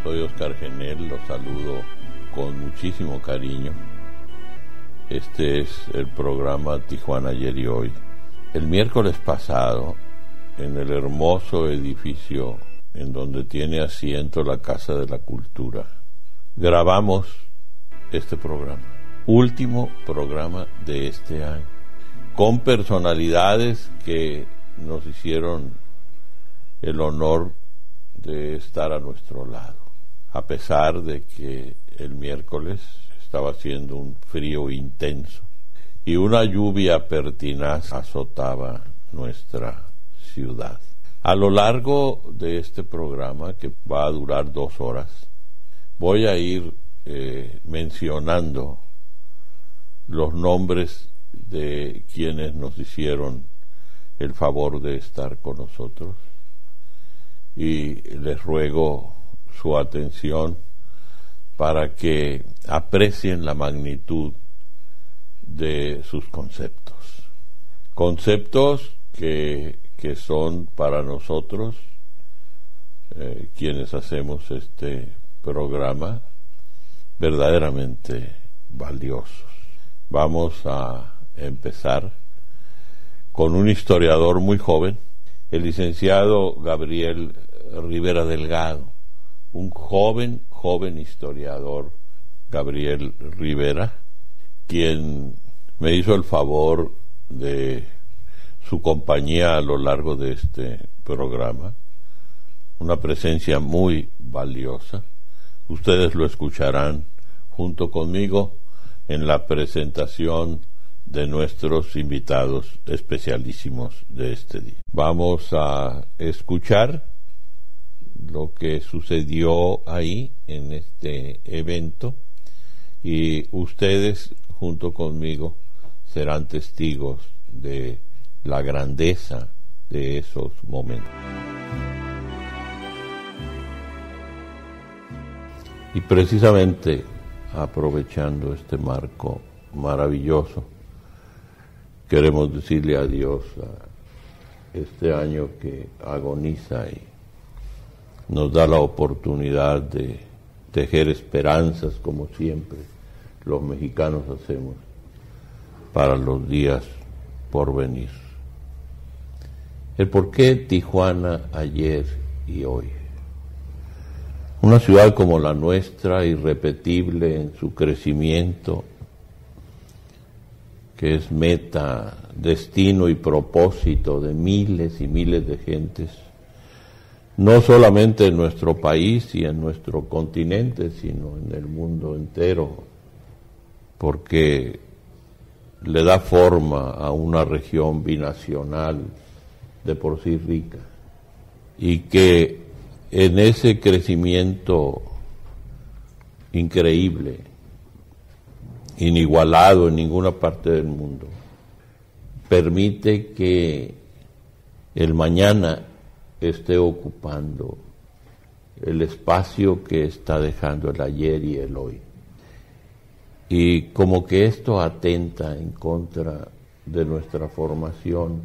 Soy Oscar Genel, los saludo con muchísimo cariño. Este es el programa Tijuana Ayer y Hoy. El miércoles pasado, en el hermoso edificio en donde tiene asiento la Casa de la Cultura, grabamos este programa, último programa de este año, con personalidades que nos hicieron el honor de estar a nuestro lado, a pesar de que el miércoles estaba haciendo un frío intenso y una lluvia pertinaz azotaba nuestra ciudad. A lo largo de este programa, que va a durar 2 horas, voy a ir mencionando los nombres de quienes nos hicieron el favor de estar con nosotros, y les ruego su atención para que aprecien la magnitud de sus conceptos que son para nosotros, quienes hacemos este programa, verdaderamente valiosos. Vamos a empezar con un historiador muy joven, el licenciado Gabriel Rivera Delgado, un joven historiador, Gabriel Rivera, quien me hizo el favor de su compañía a lo largo de este programa, una presencia muy valiosa. Ustedes lo escucharán junto conmigo en la presentación de nuestros invitados especialísimos de este día. Vamos a escuchar lo que sucedió ahí en este evento y ustedes junto conmigo serán testigos de la grandeza de esos momentos. Y precisamente aprovechando este marco maravilloso, queremos decirle adiós a este año que agoniza y nos da la oportunidad de tejer esperanzas, como siempre los mexicanos hacemos, para los días por venir. El por qué Tijuana ayer y hoy. Una ciudad como la nuestra, irrepetible en su crecimiento, que es meta, destino y propósito de miles y miles de gentes, no solamente en nuestro país y en nuestro continente, sino en el mundo entero, porque le da forma a una región binacional de por sí rica, y que en ese crecimiento increíble, inigualado en ninguna parte del mundo, permite que el mañana esté ocupando el espacio que está dejando el ayer y el hoy. Y como que esto atenta en contra de nuestra formación,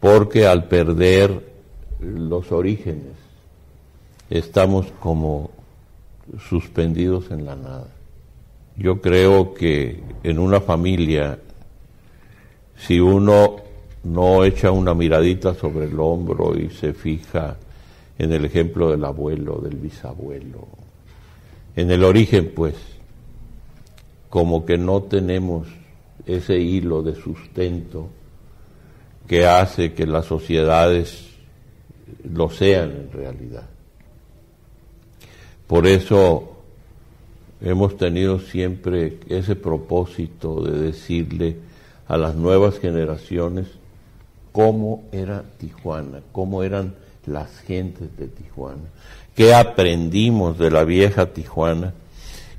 porque al perder los orígenes estamos como suspendidos en la nada. Yo creo que en una familia, si uno no echa una miradita sobre el hombro y se fija en el ejemplo del abuelo, del bisabuelo, en el origen, pues, como que no tenemos ese hilo de sustento que hace que las sociedades lo sean en realidad. Por eso hemos tenido siempre ese propósito de decirle a las nuevas generaciones cómo era Tijuana, cómo eran las gentes de Tijuana, qué aprendimos de la vieja Tijuana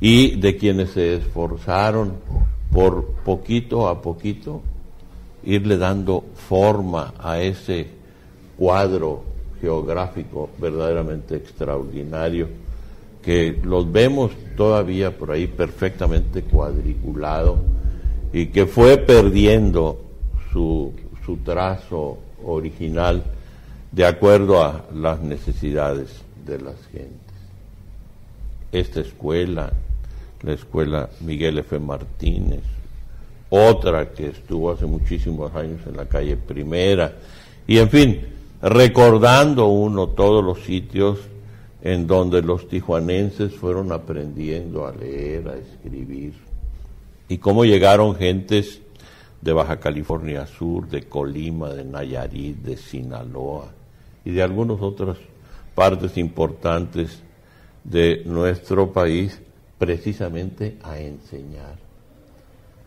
y de quienes se esforzaron por poquito a poquito irle dando forma a ese cuadro geográfico verdaderamente extraordinario, que los vemos todavía por ahí perfectamente cuadriculado y que fue perdiendo su trazo original de acuerdo a las necesidades de las gentes. esta escuela, la escuela Miguel F. Martínez, otra que estuvo hace muchísimos años en la calle Primera, y en fin, recordando uno todos los sitios en donde los tijuanenses fueron aprendiendo a leer, a escribir, y cómo llegaron gentes de Baja California Sur, de Colima, de Nayarit, de Sinaloa, y de algunas otras partes importantes de nuestro país, precisamente a enseñar,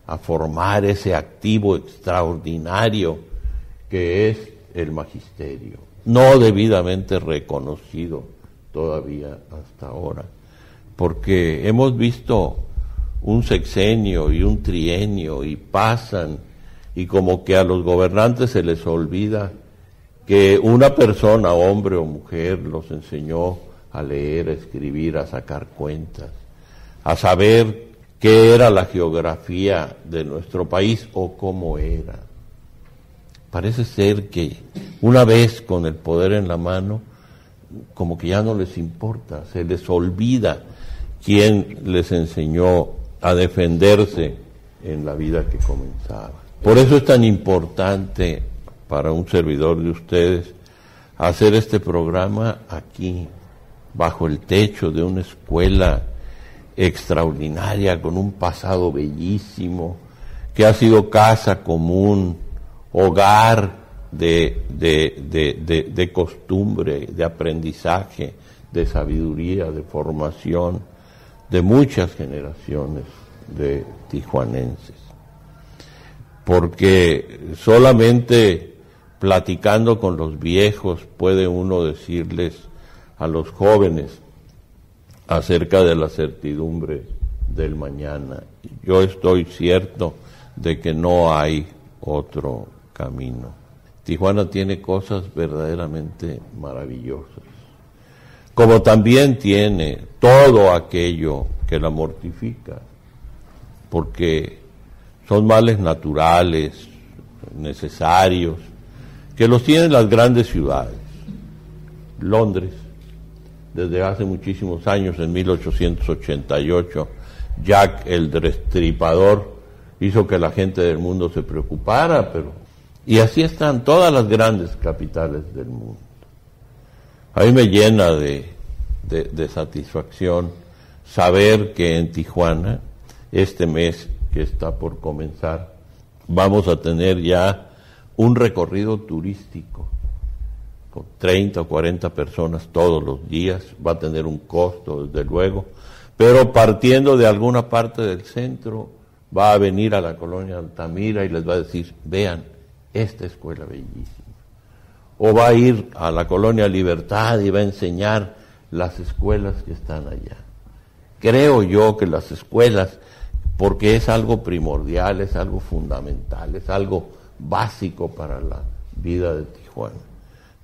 a formar ese activo extraordinario que es el magisterio, no debidamente reconocido todavía hasta ahora, porque hemos visto un sexenio y un trienio y pasan, y como que a los gobernantes se les olvida que una persona, hombre o mujer, los enseñó a leer, a escribir, a sacar cuentas, a saber qué era la geografía de nuestro país o cómo era. Parece ser que una vez con el poder en la mano, como que ya no les importa, se les olvida quién les enseñó a defenderse en la vida que comenzaba. Por eso es tan importante para un servidor de ustedes hacer este programa aquí, bajo el techo de una escuela extraordinaria, con un pasado bellísimo, que ha sido casa común, hogar de costumbre, de aprendizaje, de sabiduría, de formación, de muchas generaciones de tijuanenses. Porque solamente platicando con los viejos puede uno decirles a los jóvenes acerca de la certidumbre del mañana. Yo estoy cierto de que no hay otro camino. Tijuana tiene cosas verdaderamente maravillosas, como también tiene todo aquello que la mortifica, porque son males naturales, necesarios, que los tienen las grandes ciudades. Londres, desde hace muchísimos años, en 1888, Jack el Destripador hizo que la gente del mundo se preocupara, y así están todas las grandes capitales del mundo. A mí me llena de satisfacción saber que en Tijuana, este mes que está por comenzar, vamos a tener ya un recorrido turístico con 30 o 40 personas todos los días. Va a tener un costo, desde luego, pero partiendo de alguna parte del centro, va a venir a la colonia Altamira y les va a decir, vean, esta escuela bellísima. O va a ir a la colonia Libertad y va a enseñar las escuelas que están allá. Creo yo que las escuelas, porque es algo primordial, es algo fundamental, es algo básico para la vida de Tijuana.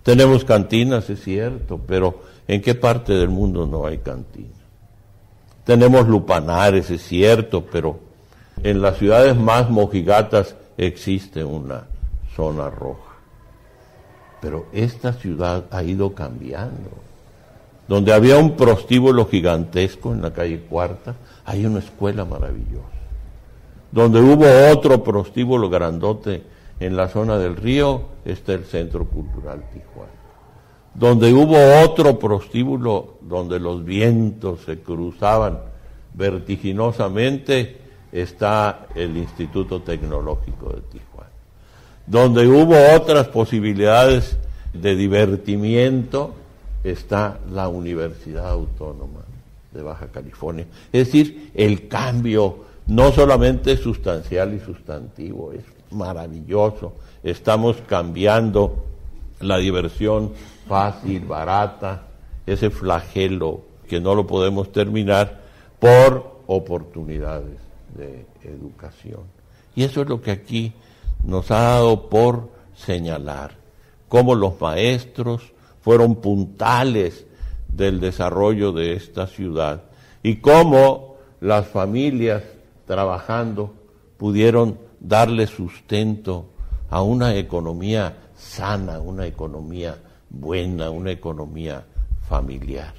Tenemos cantinas, es cierto, pero ¿en qué parte del mundo no hay cantinas? Tenemos lupanares, es cierto, pero en las ciudades más mojigatas existe una zona roja. Pero esta ciudad ha ido cambiando. Donde había un prostíbulo gigantesco en la calle Cuarta, hay una escuela maravillosa. Donde hubo otro prostíbulo grandote en la zona del río, está el Centro Cultural Tijuana. Donde hubo otro prostíbulo donde los vientos se cruzaban vertiginosamente, está el Instituto Tecnológico de Tijuana. Donde hubo otras posibilidades de divertimiento, está la Universidad Autónoma de Baja California. Es decir, el cambio no solamente es sustancial y sustantivo, es maravilloso. Estamos cambiando la diversión fácil, barata, ese flagelo que no lo podemos terminar, por oportunidades de educación. Y eso es lo que aquí nos ha dado por señalar, cómo los maestros fueron puntales del desarrollo de esta ciudad y cómo las familias trabajando pudieron darle sustento a una economía sana, una economía buena, una economía familiar.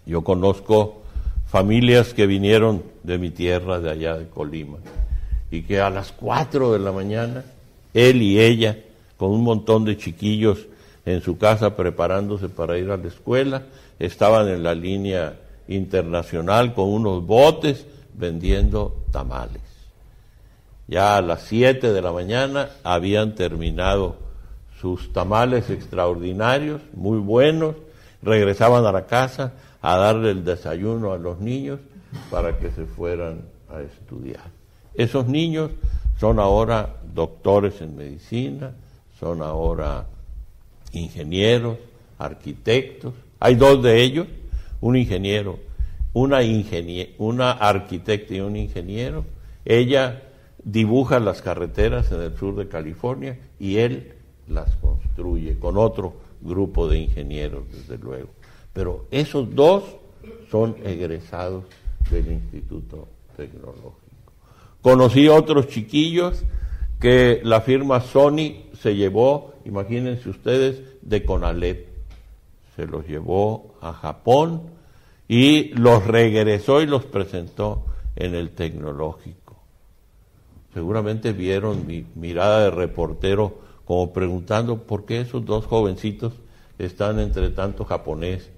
Yo conozco familias que vinieron de mi tierra, de allá de Colima, y que a las 4 de la mañana, él y ella, con un montón de chiquillos en su casa preparándose para ir a la escuela, estaban en la línea internacional con unos botes vendiendo tamales. Ya a las 7 de la mañana habían terminado sus tamales extraordinarios, muy buenos, regresaban a la casa a darle el desayuno a los niños para que se fueran a estudiar. Esos niños son ahora doctores en medicina, son ahora ingenieros, arquitectos. Hay 2 de ellos, un ingeniero, una arquitecta y un ingeniero. Ella dibuja las carreteras en el sur de California y él las construye con otro grupo de ingenieros, desde luego. Pero esos 2 son egresados del Instituto Tecnológico. Conocí otros chiquillos que la firma Sony se llevó, imagínense ustedes, de Conalep. Se los llevó a Japón y los regresó y los presentó en el Tecnológico. Seguramente vieron mi mirada de reportero como preguntando por qué esos 2 jovencitos están entre tanto japonés.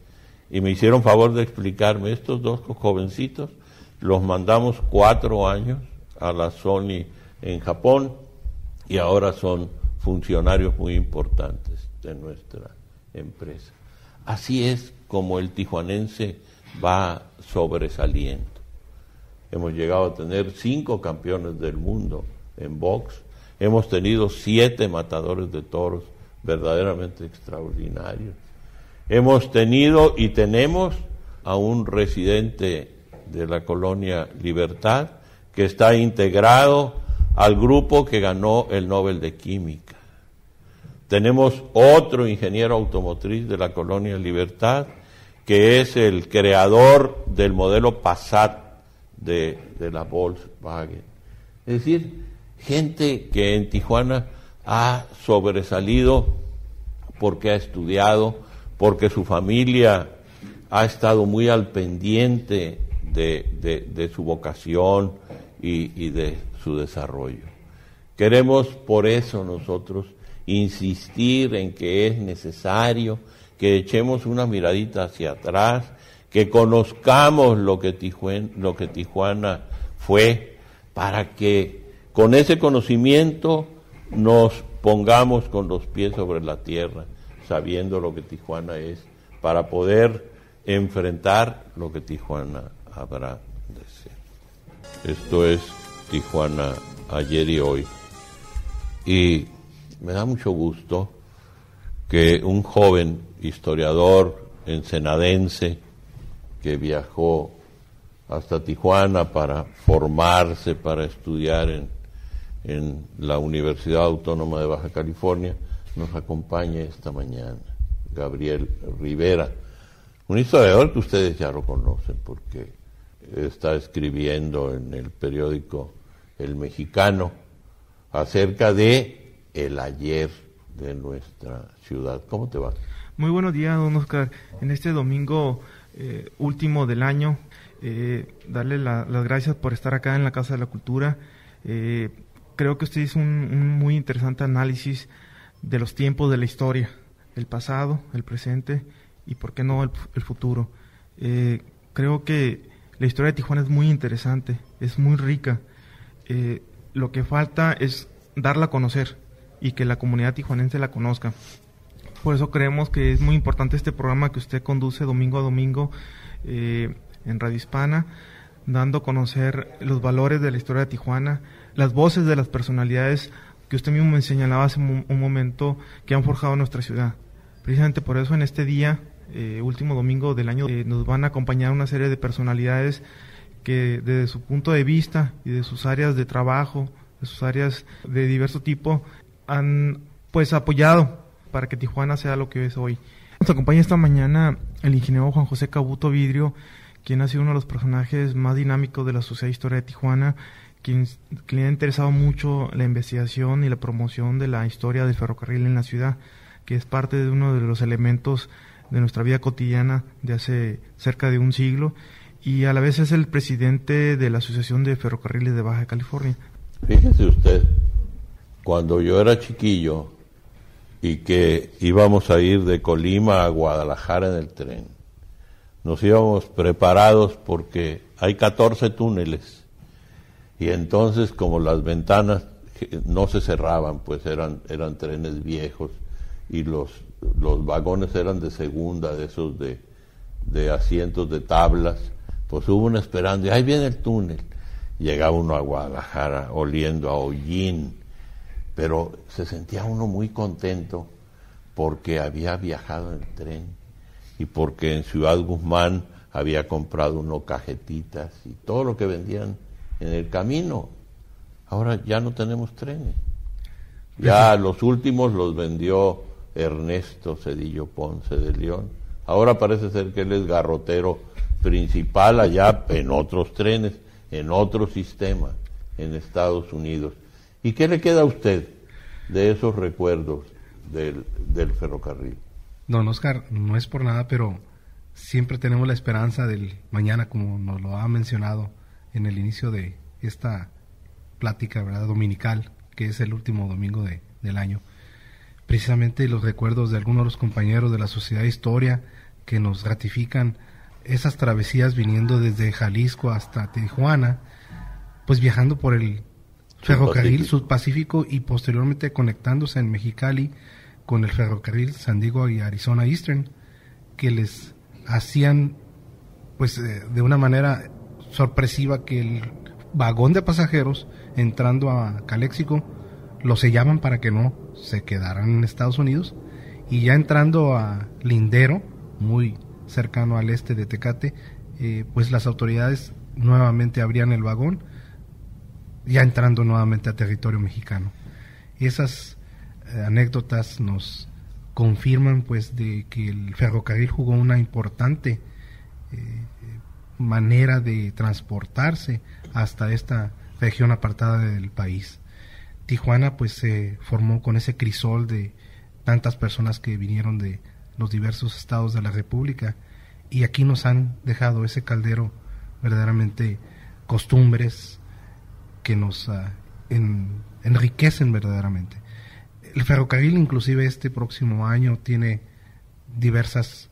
Y me hicieron favor de explicarme, estos 2 jovencitos los mandamos 4 años a la Sony en Japón y ahora son funcionarios muy importantes de nuestra empresa. Así es como el tijuanense va sobresaliendo. Hemos llegado a tener 5 campeones del mundo en box, hemos tenido 7 matadores de toros verdaderamente extraordinarios. Hemos tenido y tenemos a un residente de la colonia Libertad que está integrado al grupo que ganó el Nobel de Química. Tenemos otro ingeniero automotriz de la colonia Libertad que es el creador del modelo Passat de la Volkswagen. Es decir, gente que en Tijuana ha sobresalido porque ha estudiado, porque su familia ha estado muy al pendiente de su vocación y de su desarrollo. Queremos por eso nosotros insistir en que es necesario que echemos una miradita hacia atrás, que conozcamos lo que Tijuana fue, para que con ese conocimiento nos pongamos con los pies sobre la tierra, sabiendo lo que Tijuana es, para poder enfrentar lo que Tijuana habrá de ser. Esto es Tijuana ayer y hoy. Y me da mucho gusto que un joven historiador ensenadense que viajó hasta Tijuana para formarse, para estudiar en la Universidad Autónoma de Baja California, nos acompañe esta mañana, Gabriel Rivera, un historiador que ustedes ya lo conocen porque está escribiendo en el periódico El Mexicano acerca de el ayer de nuestra ciudad. ¿Cómo te va? Muy buenos días, don Oscar. En este domingo último del año, darle las gracias por estar acá en la Casa de la Cultura. Creo que usted hizo un muy interesante análisis de los tiempos de la historia, el pasado, el presente y, por qué no, el futuro. Creo que la historia de Tijuana es muy interesante, es muy rica. Lo que falta es darla a conocer y que la comunidad tijuanense la conozca. Por eso creemos que es muy importante este programa que usted conduce domingo a domingo en Radio Hispana, dando a conocer los valores de la historia de Tijuana, las voces de las personalidades que usted mismo me señalaba hace un momento, que han forjado nuestra ciudad. Precisamente por eso en este día, último domingo del año, nos van a acompañar una serie de personalidades que desde su punto de vista y de sus áreas de trabajo, de sus áreas de diverso tipo, han pues apoyado para que Tijuana sea lo que es hoy. Nos acompaña esta mañana el ingeniero Juan José Cabuto Vidrio, quien ha sido uno de los personajes más dinámicos de la Sociedad de Historia de Tijuana, quien le ha interesado mucho la investigación y la promoción de la historia del ferrocarril en la ciudad, que es parte de uno de los elementos de nuestra vida cotidiana de hace cerca de un siglo, y a la vez es el presidente de la Asociación de Ferrocarriles de Baja California. Fíjese usted, cuando yo era chiquillo y que íbamos a ir de Colima a Guadalajara en el tren, nos íbamos preparados porque hay 14 túneles y entonces como las ventanas no se cerraban, pues eran trenes viejos y los vagones eran de segunda, de esos de asientos de tablas, pues hubo uno esperando y ahí viene el túnel. Llegaba uno a Guadalajara oliendo a hollín, pero se sentía uno muy contento porque había viajado en el tren y porque en Ciudad Guzmán había comprado uno cajetitas y todo lo que vendían en el camino. Ahora ya no tenemos trenes. Ya los últimos los vendió Ernesto Zedillo Ponce de León. Ahora parece ser que él es garrotero principal allá en otros trenes, en otro sistema, en Estados Unidos. ¿Y qué le queda a usted de esos recuerdos del ferrocarril? Don Oscar, no es por nada, pero siempre tenemos la esperanza del mañana, como nos lo ha mencionado en el inicio de esta plática, ¿verdad?, dominical, que es el último domingo del año. Precisamente los recuerdos de algunos de los compañeros de la Sociedad de Historia que nos ratifican esas travesías viniendo desde Jalisco hasta Tijuana, pues viajando por el ferrocarril Sudpacífico y posteriormente conectándose en Mexicali con el ferrocarril San Diego y Arizona Eastern, que les hacían pues de una manera sorpresiva que el vagón de pasajeros entrando a Caléxico lo sellaban para que no se quedaran en Estados Unidos, y ya entrando a Lindero, muy cercano al este de Tecate, pues las autoridades nuevamente abrían el vagón, ya entrando nuevamente a territorio mexicano. Y esas anécdotas nos confirman pues de que el ferrocarril jugó una importante manera de transportarse hasta esta región apartada del país. Tijuana pues se formó con ese crisol de tantas personas que vinieron de los diversos estados de la República, y aquí nos han dejado ese caldero verdaderamente costumbres que nos enriquecen verdaderamente. El ferrocarril inclusive este próximo año tiene diversas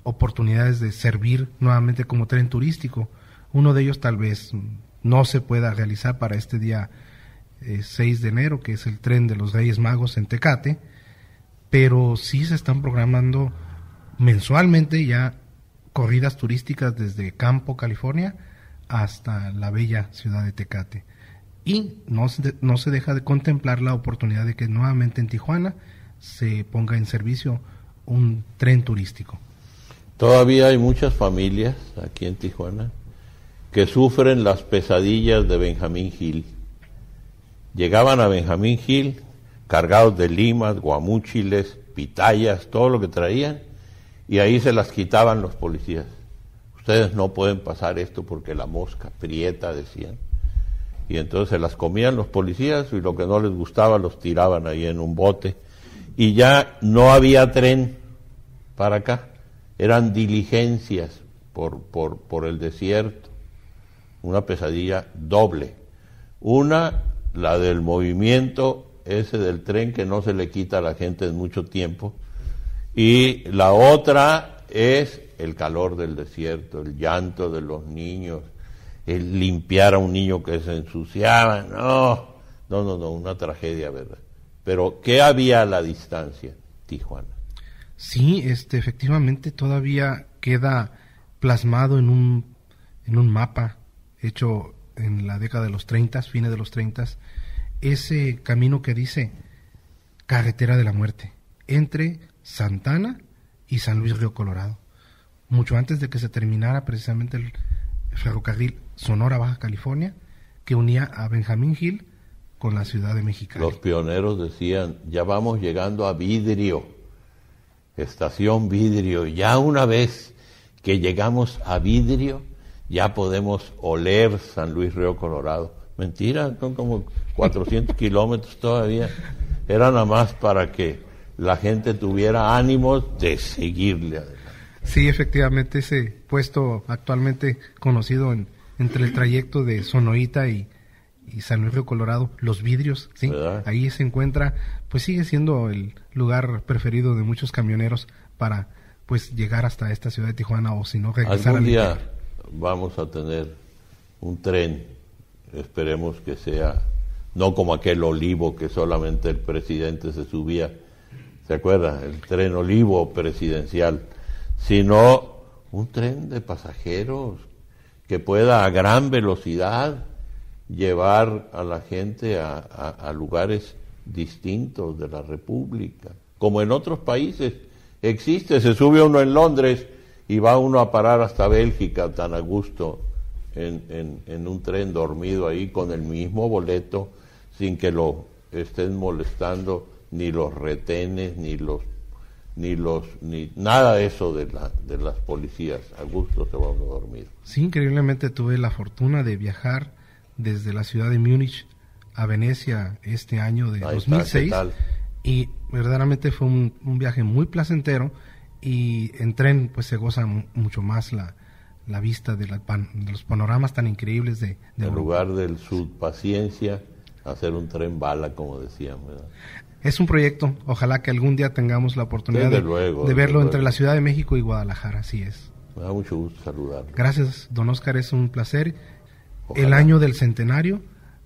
oportunidades de servir nuevamente como tren turístico. Uno de ellos tal vez no se pueda realizar para este día 6 de enero, que es el tren de los Reyes Magos en Tecate, pero sí se están programando mensualmente ya corridas turísticas desde Campo, California, hasta la bella ciudad de Tecate. Y no se deja de contemplar la oportunidad de que nuevamente en Tijuana se ponga en servicio un tren turístico. Todavía hay muchas familias aquí en Tijuana que sufren las pesadillas de Benjamín Gil. Llegaban a Benjamín Gil cargados de limas, guamúchiles, pitayas, todo lo que traían, y ahí se las quitaban los policías. Ustedes no pueden pasar esto porque la mosca prieta, decían. Y entonces se las comían los policías y lo que no les gustaba los tiraban ahí en un bote. Y ya no había tren para acá. Eran diligencias por el desierto. Una pesadilla doble. Una, la del movimiento ese del tren que no se le quita a la gente en mucho tiempo. Y la otra es el calor del desierto, el llanto de los niños, el limpiar a un niño que se ensuciaba. No, una tragedia, ¿verdad? Pero ¿qué había a la distancia? Tijuana. Sí, efectivamente todavía queda plasmado en un mapa hecho en la década de los 30, fines de los 30, ese camino que dice Carretera de la Muerte, entre Santana y San Luis Río Colorado, mucho antes de que se terminara precisamente el ferrocarril Sonora-Baja California, que unía a Benjamín Gil con la ciudad de Mexicali. Los pioneros decían, ya vamos llegando a Vidrio, estación Vidrio, ya una vez que llegamos a Vidrio, ya podemos oler San Luis Río Colorado. Mentira, son como 400 kilómetros todavía. Era nada más para que la gente tuviera ánimos de seguirle adelante. Sí, efectivamente, ese puesto actualmente conocido entre el trayecto de Sonoita y San Luis Río Colorado, Los Vidrios, ¿sí? ¿Verdad? Ahí se encuentra, pues sigue siendo el lugar preferido de muchos camioneros para pues llegar hasta esta ciudad de Tijuana, o si no regresar Algún al día interior. vamos a tener un tren, esperemos que sea, no como aquel Olivo que solamente el presidente se subía, ¿se acuerda? El tren Olivo presidencial, sino un tren de pasajeros que pueda a gran velocidad llevar a la gente a lugares distintos de la República. Como en otros países existe, se sube uno en Londres y va uno a parar hasta Bélgica tan a gusto en un tren dormido ahí con el mismo boleto, sin que lo estén molestando ni los retenes, ni nada de eso de las policías. A gusto se va uno a dormir. Sí, increíblemente tuve la fortuna de viajar desde la ciudad de Múnich a Venecia este año de Ahí 2006, está, ¿qué tal? Y verdaderamente fue un viaje muy placentero, y en tren pues se goza mucho más la vista de los panoramas tan increíbles de En lugar del Sud Paciencia, hacer un tren bala, como decían, ¿verdad? Es un proyecto, ojalá que algún día tengamos la oportunidad Desde luego, de verlo desde entre luego. la Ciudad de México y Guadalajara, así es. Me da mucho gusto saludarlo. Gracias, don Oscar, es un placer. Ojalá. El año del centenario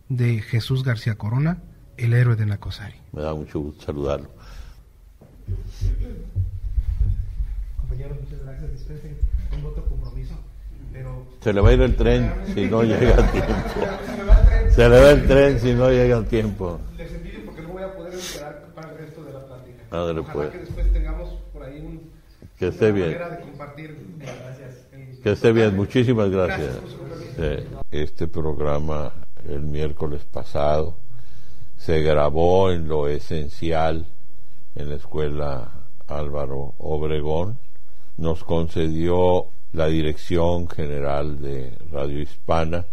de Jesús García Corona, el héroe de Nacosari. Me da mucho gusto saludarlo. Compañeros, muchas gracias. Dispensen, tengo otro compromiso, pero... Se le va a ir el tren si no llega a tiempo. Se le va el tren si no llega a tiempo. Les envidio porque no voy a poder esperar para el resto de la plática. Ándale, Ojalá pues. que después tengamos por ahí Que esté bien. manera de compartir. Gracias. Que esté bien, muchísimas gracias. Gracias por su compañía. Este programa el miércoles pasado se grabó en lo esencial en la escuela Álvaro Obregón. Nos concedió la Dirección General de Radio Hispana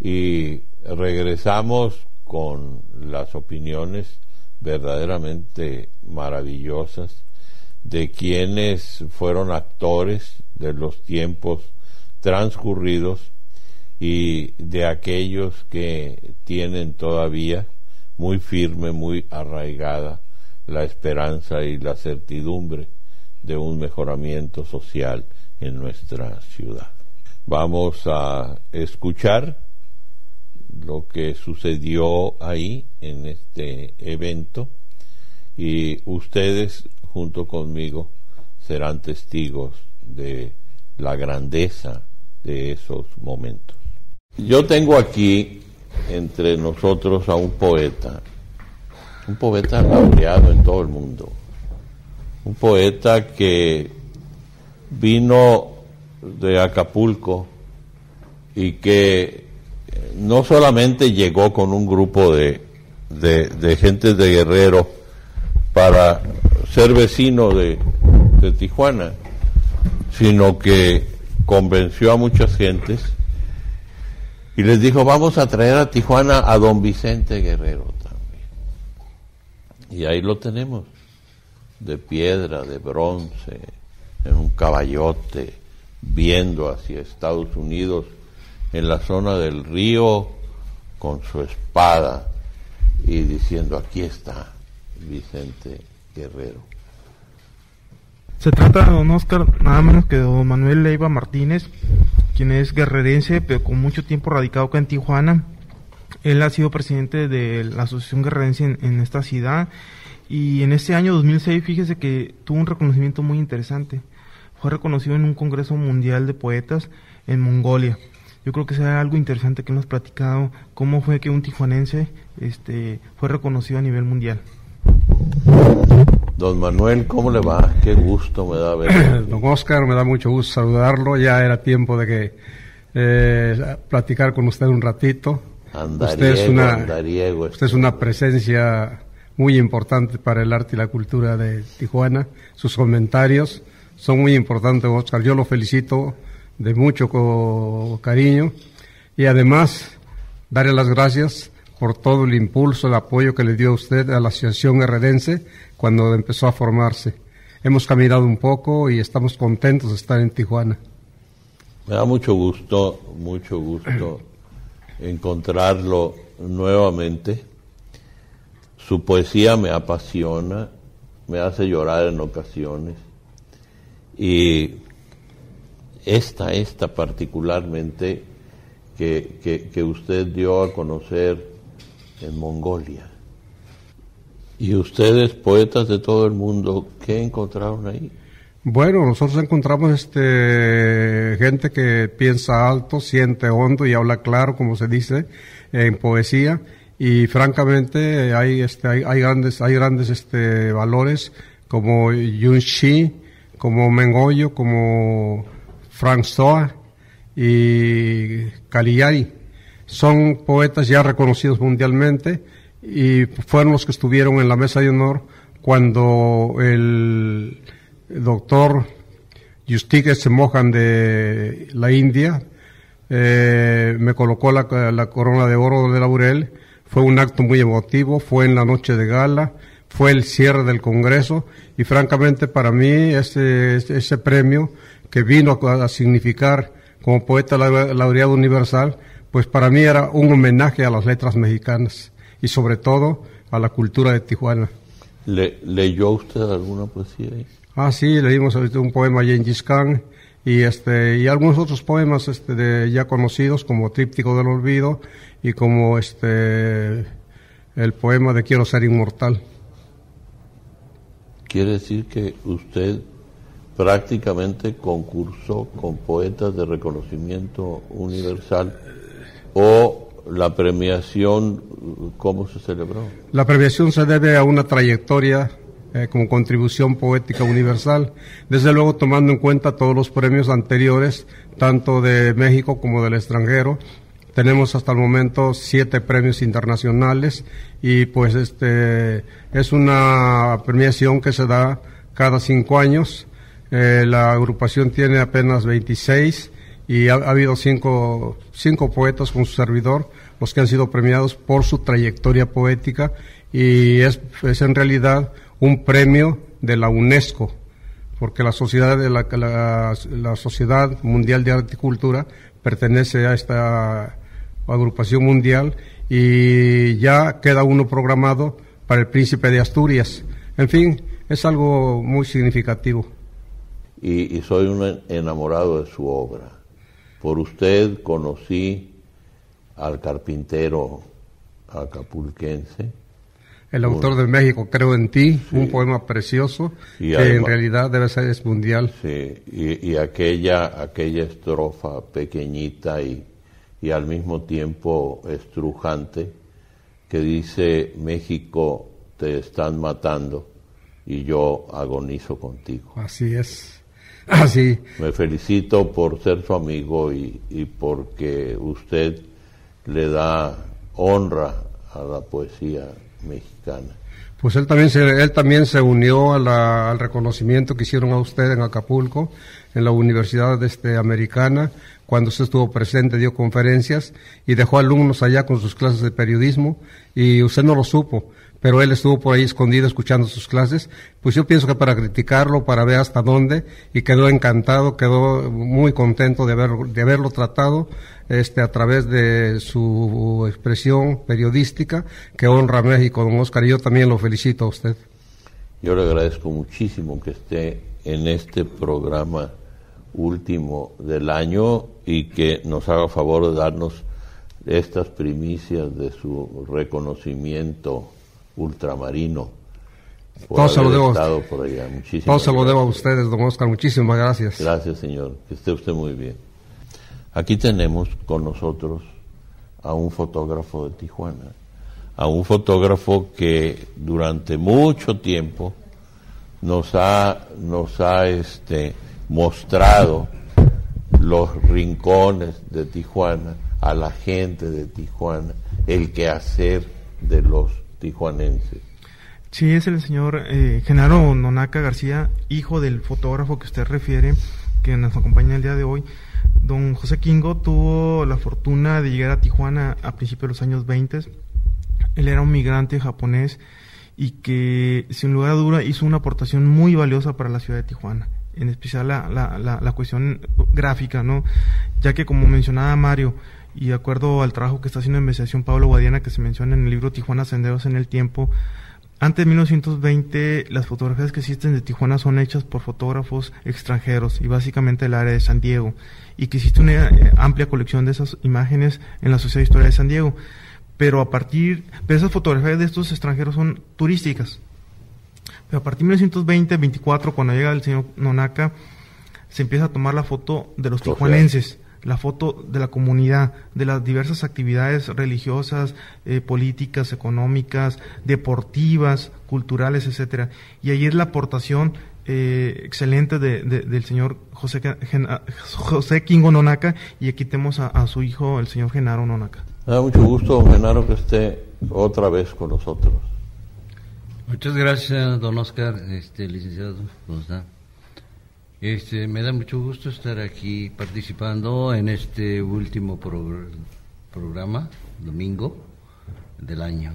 y regresamos con las opiniones verdaderamente maravillosas de quienes fueron actores de los tiempos transcurridos y de aquellos que tienen todavía muy firme, muy arraigada la esperanza y la certidumbre de un mejoramiento social en nuestra ciudad. Vamos a escuchar lo que sucedió ahí en este evento y ustedes junto conmigo serán testigos de la grandeza de esos momentos. Yo tengo aquí entre nosotros a un poeta laureado en todo el mundo, un poeta que vino de Acapulco y que no solamente llegó con un grupo de gente de Guerrero para ser vecino de Tijuana, sino que convenció a muchas gentes y les dijo: vamos a traer a Tijuana a don Vicente Guerrero también. Y ahí lo tenemos, de piedra, de bronce, en un caballote, viendo hacia Estados Unidos, en la zona del río, con su espada, y diciendo: aquí está Vicente Guerrero. Se trata de don Oscar, nada menos que de don Manuel Leiva Martínez, quien es guerrerense, pero con mucho tiempo radicado acá en Tijuana. Él ha sido presidente de la Asociación Guerrerense en esta ciudad, y en este año 2006, fíjese que tuvo un reconocimiento muy interesante. Fue reconocido en un Congreso Mundial de Poetas en Mongolia. Yo creo que será algo interesante que hemos platicado, cómo fue que un tijuanense fue reconocido a nivel mundial. Don Manuel, ¿cómo le va? Qué gusto me da verlo. Don Oscar, me da mucho gusto saludarlo. Ya era tiempo de que platicar con usted un ratito. Andariego. Usted es una presencia muy importante para el arte y la cultura de Tijuana. Sus comentarios son muy importantes, Oscar. Yo lo felicito de mucho cariño, y además darle las gracias por todo el impulso, el apoyo que le dio a usted a la Asociación Guerrerense cuando empezó a formarse. hemos caminado un poco y estamos contentos de estar en Tijuana. Me da mucho gusto encontrarlo nuevamente. Su poesía me apasiona, me hace llorar en ocasiones, y esta particularmente que usted dio a conocer en Mongolia. Y ustedes, poetas de todo el mundo, ¿qué encontraron ahí? Bueno, nosotros encontramos gente que piensa alto, siente hondo y habla claro, como se dice en poesía, y francamente hay grandes valores como Yun Shi, como Mengoyo, como Frank Stoa y Caligari. Son poetas ya reconocidos mundialmente y fueron los que estuvieron en la mesa de honor cuando el doctor Yustiges Mohan de la India me colocó la corona de oro de laurel. Fue un acto muy emotivo, fue en la noche de gala, fue el cierre del Congreso, y francamente para mí ese premio que vino a significar como poeta laureado universal, pues para mí era un homenaje a las letras mexicanas y sobre todo a la cultura de Tijuana. ¿Leyó usted alguna poesía ahí? Sí, leímos un poema de Gengis Khan y algunos otros poemas ya conocidos como Tríptico del Olvido y como el poema de Quiero ser inmortal. Quiere decir que usted prácticamente concursó con poetas de reconocimiento universal, o la premiación, ¿cómo se celebró? La premiación se debe a una trayectoria como contribución poética universal, desde luego tomando en cuenta todos los premios anteriores, tanto de México como del extranjero. Tenemos hasta el momento 7 premios internacionales y pues es una premiación que se da cada 5 años. La agrupación tiene apenas 26 y ha habido 5 poetas con su servidor, los que han sido premiados por su trayectoria poética, y es en realidad un premio de la UNESCO, porque la Sociedad Mundial de Arte y Cultura pertenece a esta agrupación mundial, y ya queda uno programado para el Príncipe de Asturias. En fin, es algo muy significativo. Y soy un enamorado de su obra. Por usted conocí al carpintero acapulquense, el autor de México, creo en ti, sí, un poema precioso que además, en realidad debe ser mundial. Sí, y aquella estrofa pequeñita y al mismo tiempo estrujante que dice: México, te están matando y yo agonizo contigo. Así es. Así. Me felicito por ser su amigo y porque usted le da honra a la poesía mexicana. Pues él también se unió al reconocimiento que hicieron a usted en Acapulco, en la Universidad Americana, cuando usted estuvo presente, dio conferencias y dejó alumnos allá con sus clases de periodismo, y usted no lo supo, pero él estuvo por ahí escondido escuchando sus clases. Pues yo pienso que para criticarlo, para ver hasta dónde, y quedó encantado, quedó muy contento de haberlo tratado a través de su expresión periodística que honra a México, don Oscar, y yo también lo felicito a usted. Yo le agradezco muchísimo que esté en este programa último del año y que nos haga favor de darnos estas primicias de su reconocimiento ultramarino. Todo se lo debo a ustedes, don Oscar. Muchísimas gracias. Gracias, señor. Que esté usted muy bien. Aquí tenemos con nosotros a un fotógrafo de Tijuana, a un fotógrafo que durante mucho tiempo nos ha mostrado los rincones de Tijuana, a la gente de Tijuana, el quehacer de los tijuanenses. Sí, es el señor Genaro Nonaca García, hijo del fotógrafo que usted refiere, que nos acompaña el día de hoy. Don José Kingo tuvo la fortuna de llegar a Tijuana a principios de los años 20. Él era un migrante japonés y que sin lugar a duda hizo una aportación muy valiosa para la ciudad de Tijuana, en especial la cuestión gráfica, ¿no? Ya que, como mencionaba Mario, y de acuerdo al trabajo que está haciendo de investigación Pablo Guadiana, que se menciona en el libro Tijuana Senderos en el Tiempo, antes de 1920 las fotografías que existen de Tijuana son hechas por fotógrafos extranjeros y básicamente del área de San Diego, y que existe una amplia colección de esas imágenes en la Sociedad de Historia de San Diego, pero esas fotografías de estos extranjeros son turísticas. Pero a partir de 1920-24, cuando llega el señor Nonaka, se empieza a tomar la foto de los tijuanenses, la foto de la comunidad, de las diversas actividades religiosas, políticas, económicas, deportivas, culturales, etcétera. Y ahí es la aportación excelente del señor José Kingo Nonaka, y aquí tenemos a su hijo, el señor Genaro Nonaka. Me da mucho gusto, don Genaro, que esté otra vez con nosotros. Muchas gracias, don Oscar, licenciado. Me da mucho gusto estar aquí participando en este último programa, domingo del año,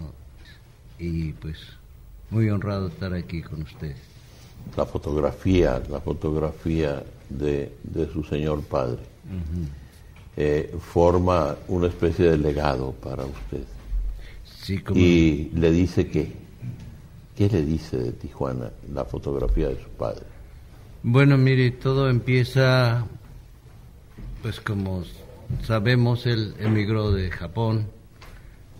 y pues muy honrado estar aquí con ustedes. La fotografía de su señor padre forma una especie de legado para usted. Sí, como... Y le dice ¿qué le dice de Tijuana la fotografía de su padre? Bueno, mire, todo empieza, pues como sabemos, él emigró de Japón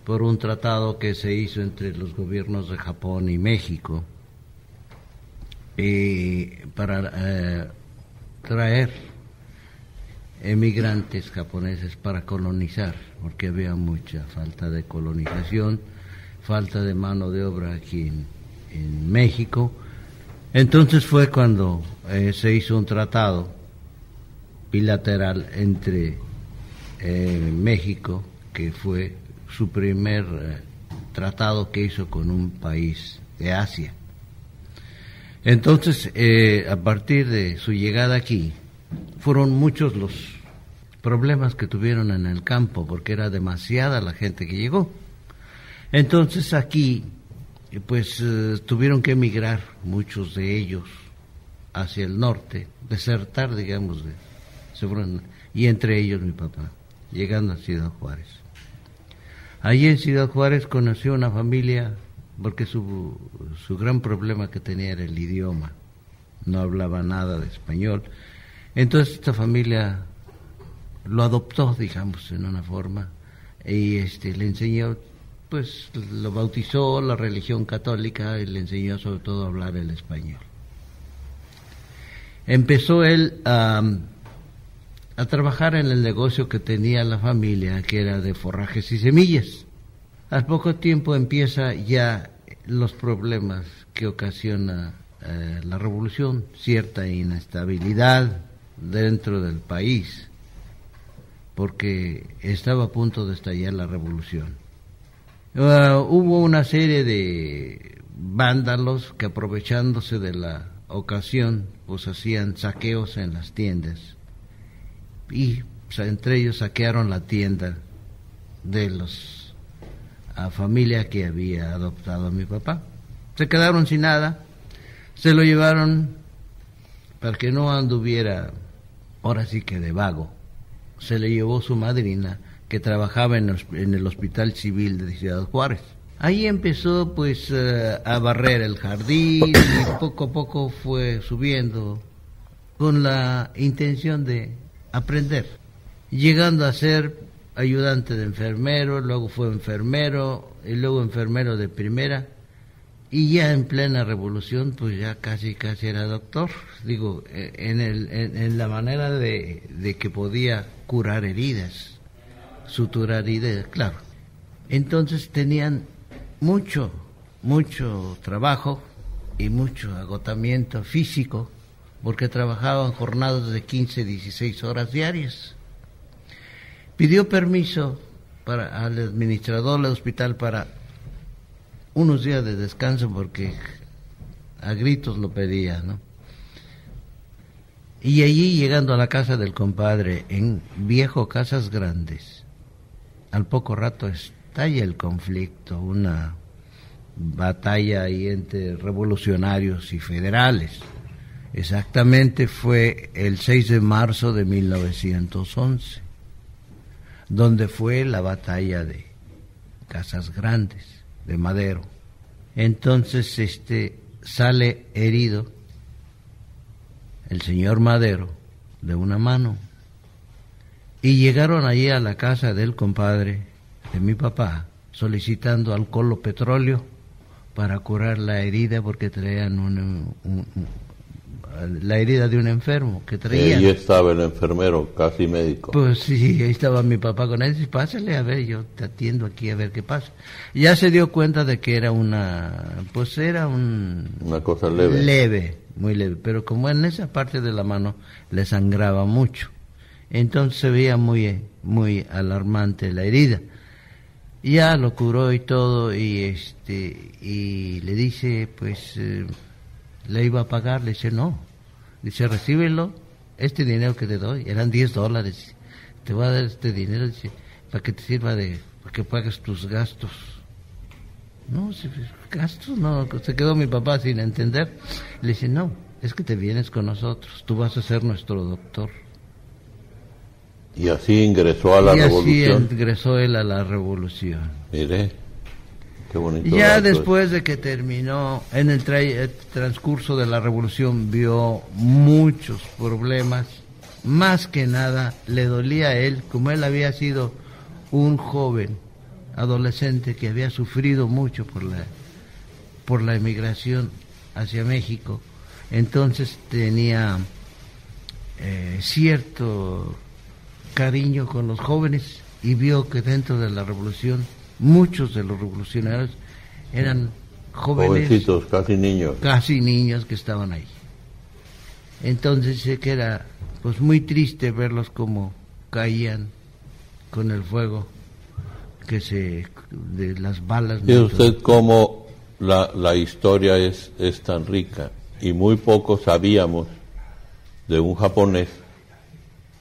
por un tratado que se hizo entre los gobiernos de Japón y México, para traer emigrantes japoneses para colonizar, porque había mucha falta de colonización, falta de mano de obra aquí en México. Entonces fue cuando se hizo un tratado bilateral entre México, que fue su primer tratado que hizo con un país de Asia. Entonces, a partir de su llegada aquí, fueron muchos los problemas que tuvieron en el campo, porque era demasiada la gente que llegó. Entonces aquí, pues tuvieron que emigrar muchos de ellos hacia el norte, desertar, digamos, y entre ellos mi papá, llegando a Ciudad Juárez. Allí en Ciudad Juárez conoció una familia, porque su gran problema que tenía era el idioma, no hablaba nada de español. Entonces esta familia lo adoptó, digamos, en una forma, y le enseñó, pues lo bautizó la religión católica y le enseñó sobre todo a hablar el español. Empezó él a trabajar en el negocio que tenía la familia, que era de forrajes y semillas. Al poco tiempo empieza ya los problemas que ocasiona la revolución, cierta inestabilidad dentro del país, porque estaba a punto de estallar la revolución. Hubo una serie de vándalos que, aprovechándose de la ocasión, pues hacían saqueos en las tiendas, y entre ellos saquearon la tienda de la familia que había adoptado a mi papá. Se quedaron sin nada, se lo llevaron para que no anduviera ahora sí que de vago. Se le llevó su madrina, que trabajaba en el Hospital Civil de Ciudad Juárez. Ahí empezó pues a barrer el jardín, y poco a poco fue subiendo con la intención de aprender, llegando a ser ayudante de enfermero, luego fue enfermero y luego enfermero de primera, y ya en plena revolución pues ya casi era doctor, digo, en la manera de que podía curar heridas, suturar heridas, claro. Entonces tenían mucho trabajo y mucho agotamiento físico, porque trabajaban jornadas de 15, 16 horas diarias. Pidió permiso al administrador del hospital para unos días de descanso, porque a gritos lo pedía, ¿no? Y allí, llegando a la casa del compadre, en Viejo Casas Grandes, al poco rato estalla el conflicto, una batalla ahí entre revolucionarios y federales. Exactamente fue el 6 de marzo de 1911, donde fue la batalla de Casas Grandes, de Madero. Entonces sale herido el señor Madero de una mano, y llegaron allí a la casa del compadre de mi papá solicitando alcohol o petróleo para curar la herida, porque traían la herida de un enfermo que traían. Ahí estaba el enfermero, casi médico. Pues sí, ahí estaba mi papá con él. Dice, pásale, a ver, yo te atiendo aquí a ver qué pasa. Y ya se dio cuenta de que era una cosa leve. Leve, muy leve. Pero como en esa parte de la mano le sangraba mucho, entonces se veía muy, muy alarmante la herida. Ya lo curó y todo, y le dice, pues, le iba a pagar. Le dice, no. Dice, recíbelo, este dinero que te doy, eran $10. Te voy a dar este dinero, dice, para que te sirva para que pagues tus gastos. No, gastos no, se quedó mi papá sin entender. Le dice, no, es que te vienes con nosotros, tú vas a ser nuestro doctor. Y así ingresó a la revolución. Y así ingresó él a la revolución. Mire, qué bonito. Ya después de que terminó, en el transcurso de la revolución, vio muchos problemas. Más que nada le dolía a él, como él había sido un joven adolescente que había sufrido mucho por la emigración hacia México. Entonces tenía cierto cariño con los jóvenes, y vio que dentro de la revolución muchos de los revolucionarios eran jóvenes, jovencitos, casi niños que estaban ahí. Entonces dice que era pues muy triste verlos como caían con el fuego de las balas. Y usted cómo la historia es tan rica, y muy poco sabíamos de un japonés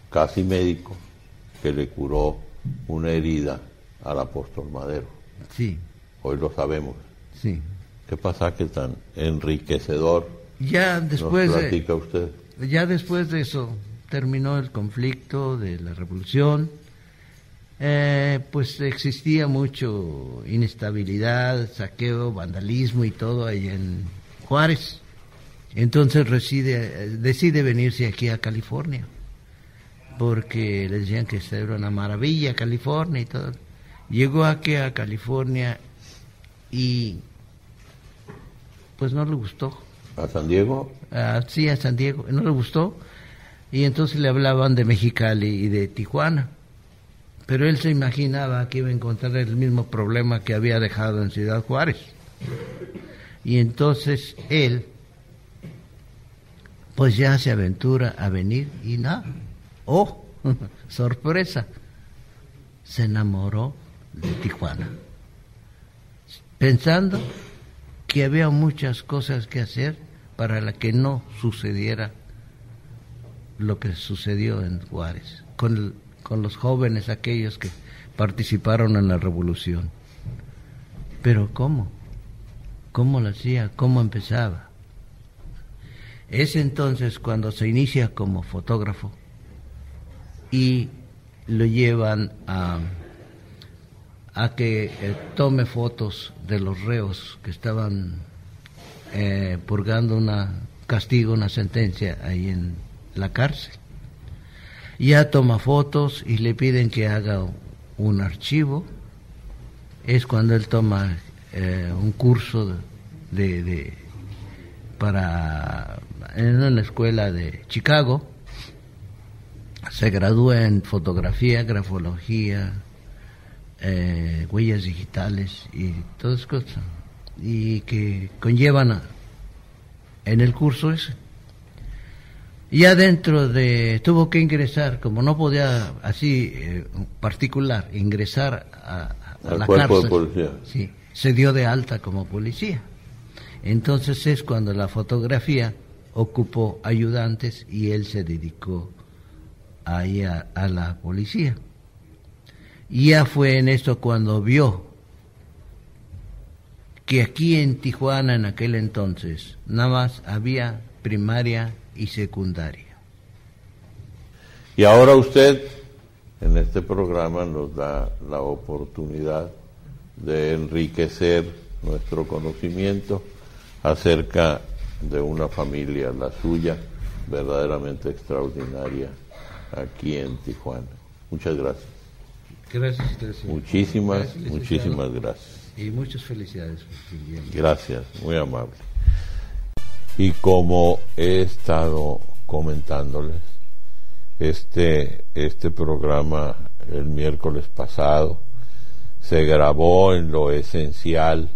casi médico que le curó una herida al apóstol Madero. Sí. Hoy lo sabemos. Sí. ¿Qué pasaje tan enriquecedor ya después nos platica usted? Ya después de eso terminó el conflicto de la revolución. Pues existía mucho inestabilidad, saqueo, vandalismo y todo ahí en Juárez. Entonces decide venirse aquí a California, porque le decían que esta era una maravilla, California y todo. Llegó aquí a California y pues no le gustó. ¿A San Diego? Sí, a San Diego, no le gustó, y entonces le hablaban de Mexicali y de Tijuana, pero él se imaginaba que iba a encontrar el mismo problema que había dejado en Ciudad Juárez. Y entonces él pues ya se aventura a venir y nada. ¡Oh! Sorpresa. Se enamoró de Tijuana, pensando que había muchas cosas que hacer para la que no sucediera lo que sucedió en Juárez, con los jóvenes aquellos que participaron en la revolución. Pero ¿cómo? ¿Cómo lo hacía? ¿Cómo empezaba? Es entonces cuando se inicia como fotógrafo y lo llevan a que tome fotos de los reos que estaban purgando una sentencia ahí en la cárcel. Ya toma fotos y le piden que haga un archivo. Es cuando él toma un curso en una escuela de Chicago. Se gradúa en fotografía, grafología, huellas digitales y todas esas cosas, y que conllevan en el curso ese. Ya tuvo que ingresar, como no podía así particular, ingresar a la cuerpo cárcel. De policía. Sí, se dio de alta como policía. Entonces es cuando la fotografía ocupó ayudantes y él se dedicó ahí a la policía. Y ya fue en esto cuando vio que aquí en Tijuana en aquel entonces nada más había primaria y secundaria. Y ahora usted en este programa nos da la oportunidad de enriquecer nuestro conocimiento acerca de una familia, la suya, verdaderamente extraordinaria aquí en Tijuana. Muchas gracias. Gracias. Muchísimas gracias. Y muchas felicidades. Gracias, muy amable. Y como he estado comentándoles, este programa el miércoles pasado se grabó en lo esencial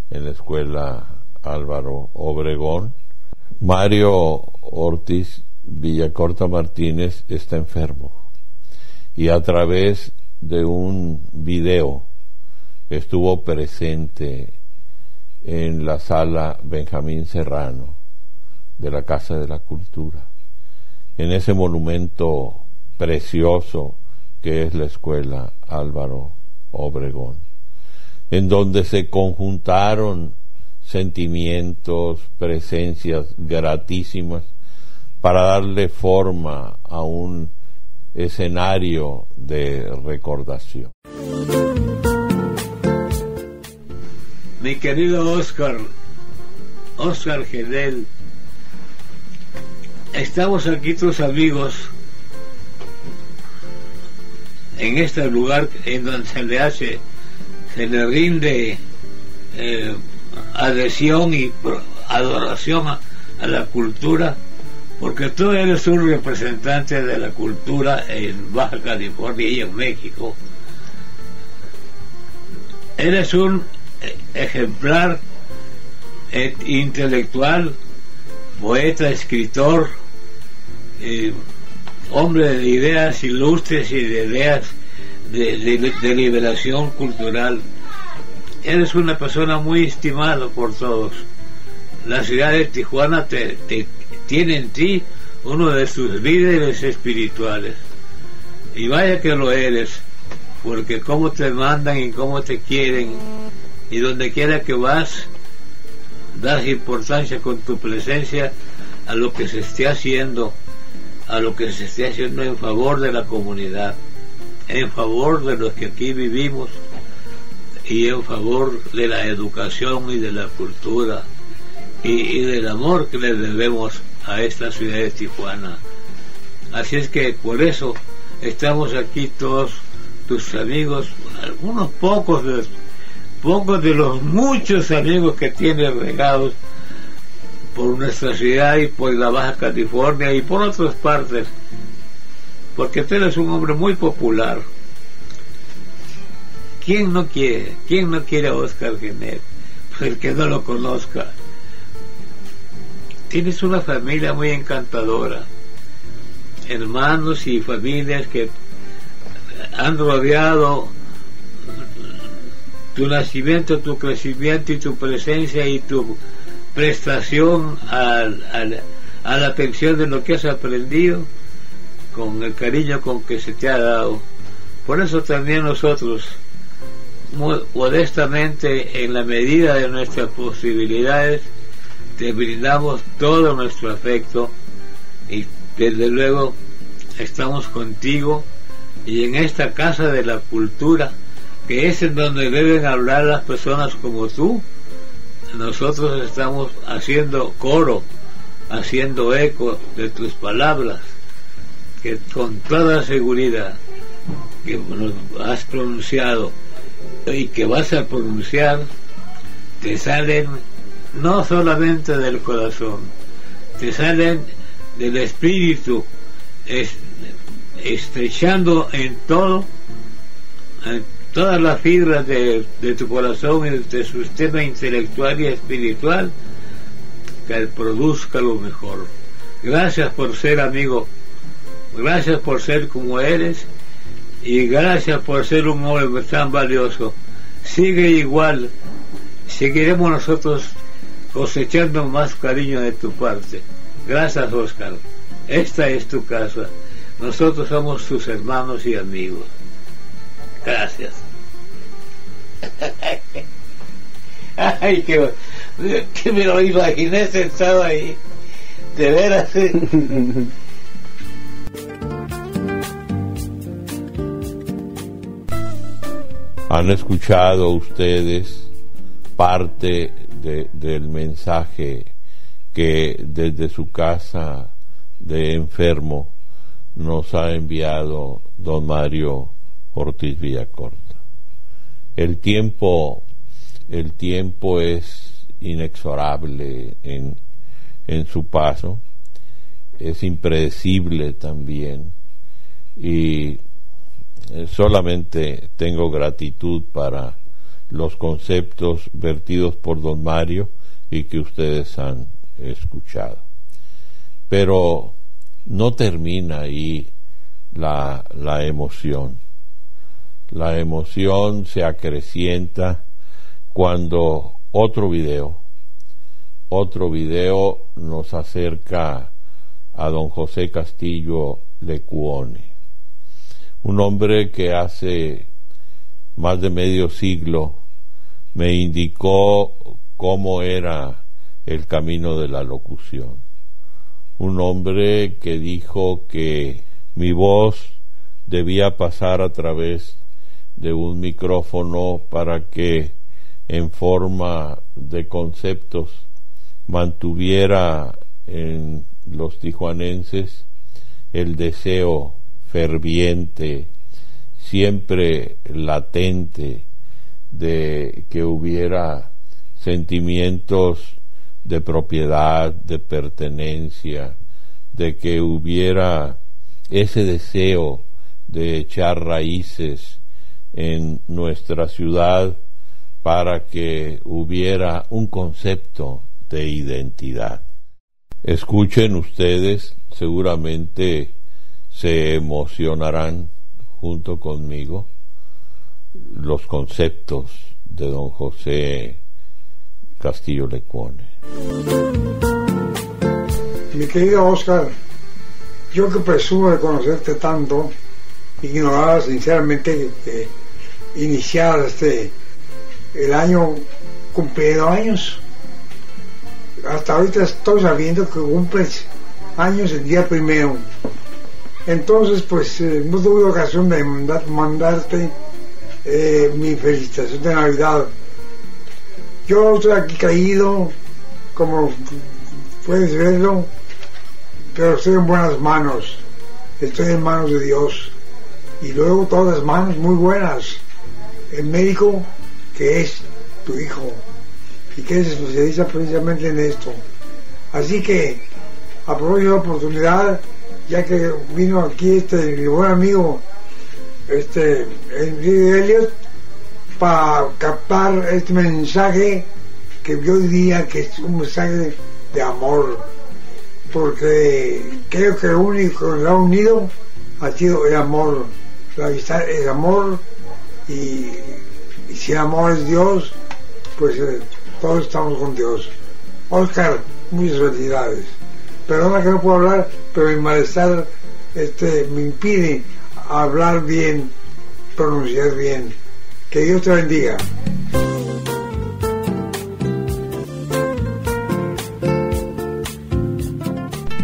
en la escuela Álvaro Obregón. Mario Ortiz Villacorta Martínez está enfermo y a través de un video estuvo presente en la sala Benjamín Serrano de la Casa de la Cultura, en ese monumento precioso que es la escuela Álvaro Obregón, en donde se conjuntaron sentimientos, presencias gratísimas para darle forma a un escenario de recordación. Mi querido Oscar Gedel, estamos aquí tus amigos en este lugar en donde se le rinde adhesión y adoración a la cultura, porque tú eres un representante de la cultura en Baja California y en México. Eres un ejemplar intelectual, poeta, escritor, hombre de ideas ilustres y de ideas de liberación cultural. Eres una persona muy estimada por todos. La ciudad de Tijuana tiene en ti uno de sus líderes espirituales, y vaya que lo eres, porque cómo te mandan y cómo te quieren, y donde quiera que vas das importancia con tu presencia a lo que se esté haciendo, en favor de la comunidad, en favor de los que aquí vivimos y en favor de la educación y de la cultura y del amor que le debemos a esta ciudad de Tijuana. Así es que por eso estamos aquí todos tus amigos, algunos pocos de los muchos amigos que tienes regados por nuestra ciudad y por la Baja California y por otras partes, porque tú eres un hombre muy popular. ¿Quién no quiere a Oscar Gedel? Pues el que no lo conozca. Tienes una familia muy encantadora, hermanos y familias que han rodeado tu nacimiento, tu crecimiento y tu presencia y tu prestación a la atención de lo que has aprendido, con el cariño con que se te ha dado. Por eso también nosotros, muy modestamente, en la medida de nuestras posibilidades, te brindamos todo nuestro afecto, y desde luego estamos contigo y en esta Casa de la Cultura, que es en donde deben hablar las personas como tú. Nosotros estamos haciendo coro, haciendo eco de tus palabras, que con toda seguridad que nos has pronunciado y que vas a pronunciar, te salen no solamente del corazón, te salen del espíritu, estrechando en todo, en todas las fibras de tu corazón y de tu sistema intelectual y espiritual, que produzca lo mejor. Gracias por ser amigo, gracias por ser como eres, y gracias por ser un hombre tan valioso. Sigue igual, seguiremos nosotros cosechando más cariño de tu parte. Gracias, Oscar. Esta es tu casa. Nosotros somos tus hermanos y amigos. Gracias. Ay, que me lo imaginé sentado ahí. De veras. Han escuchado ustedes parte del mensaje que desde su casa de enfermo nos ha enviado don Mario Ortiz Villacorta. El tiempo es inexorable en su paso, es impredecible también, y solamente tengo gratitud para los conceptos vertidos por don Mario y que ustedes han escuchado. Pero no termina ahí la emoción. La emoción se acrecienta cuando otro video nos acerca a don José Castillo Lecuone, un hombre que hace más de medio siglo me indicó cómo era el camino de la locución. Un hombre que dijo que mi voz debía pasar a través de un micrófono para que en forma de conceptos mantuviera en los tijuanenses el deseo ferviente, siempre latente, de que hubiera sentimientos de propiedad, de pertenencia, de que hubiera ese deseo de echar raíces en nuestra ciudad para que hubiera un concepto de identidad. Escuchen ustedes, seguramente se emocionarán junto conmigo, los conceptos de don José Castillo Lecuone. Mi querido Oscar, yo que presumo de conocerte tanto, ignoraba sinceramente que iniciar el año cumpliendo años. Hasta ahorita estoy sabiendo que cumples años el día 1. Entonces, pues, no tuve ocasión de mandarte mi felicitación de Navidad. Yo estoy aquí caído, como puedes verlo, pero estoy en buenas manos. Estoy en manos de Dios. Y luego todas las manos muy buenas. El médico, que es tu hijo, y que es especialista precisamente en esto. Así que aprovecho la oportunidad, ya que vino aquí mi buen amigo Enrique Elliot, para captar este mensaje que yo diría que es un mensaje de amor, porque creo que lo único que lo ha unido ha sido el amor. La amistad es amor, y si el amor es Dios, pues todos estamos con Dios. Oscar, muchas felicidades. Perdona que no puedo hablar, pero mi malestar me impide hablar bien, pronunciar bien. Que Dios te bendiga.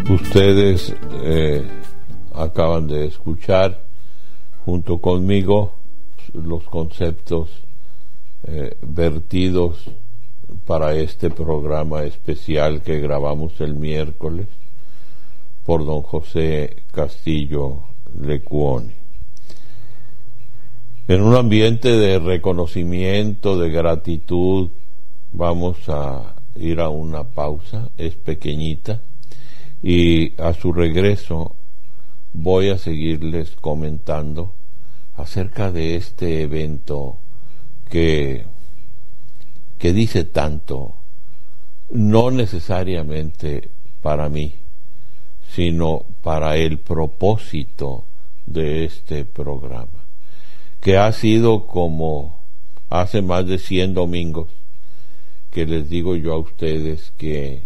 Ustedes acaban de escuchar junto conmigo los conceptos vertidos para este programa especial que grabamos el miércoles por don José Castillo Lecuone. En un ambiente de reconocimiento, de gratitud, vamos a ir a una pausa, es pequeñita, y a su regreso voy a seguirles comentando acerca de este evento que dice tanto, no necesariamente para mí, sino para el propósito de este programa, que ha sido como hace más de 100 domingos que les digo yo a ustedes que,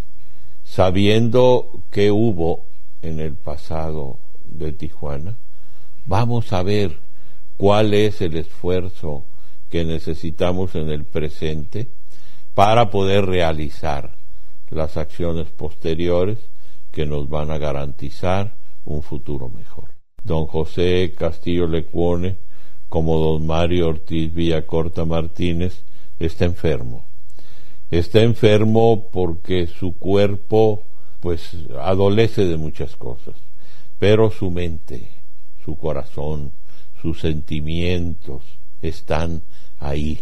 sabiendo que hubo en el pasado de Tijuana, vamos a ver cuál es el esfuerzo que necesitamos en el presente para poder realizar las acciones posteriores que nos van a garantizar un futuro mejor. Don José Castillo Lecuone, como don Mario Ortiz Villacorta Martínez, está enfermo. Está enfermo porque su cuerpo pues adolece de muchas cosas, pero su mente, su corazón, sus sentimientos están ahí,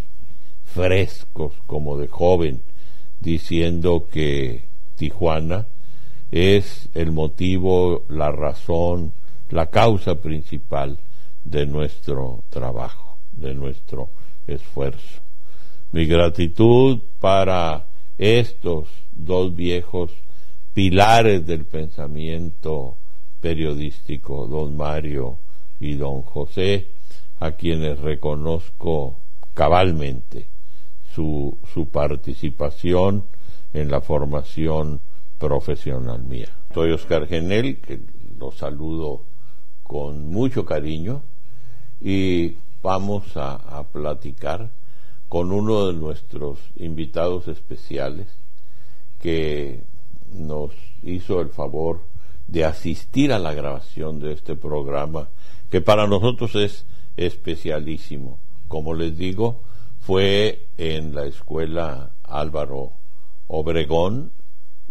frescos como de joven, diciendo que Tijuana es el motivo, la razón, la causa principal de nuestro trabajo, de nuestro esfuerzo. Mi gratitud para estos dos viejos pilares del pensamiento periodístico, don Mario y don José, a quienes reconozco cabalmente su participación en la formación profesional mía. Soy Oscar Genel, que los saludo con mucho cariño, y vamos a platicar con uno de nuestros invitados especiales que nos hizo el favor de asistir a la grabación de este programa, que para nosotros es especialísimo. Como les digo, fue en la Escuela Álvaro Obregón,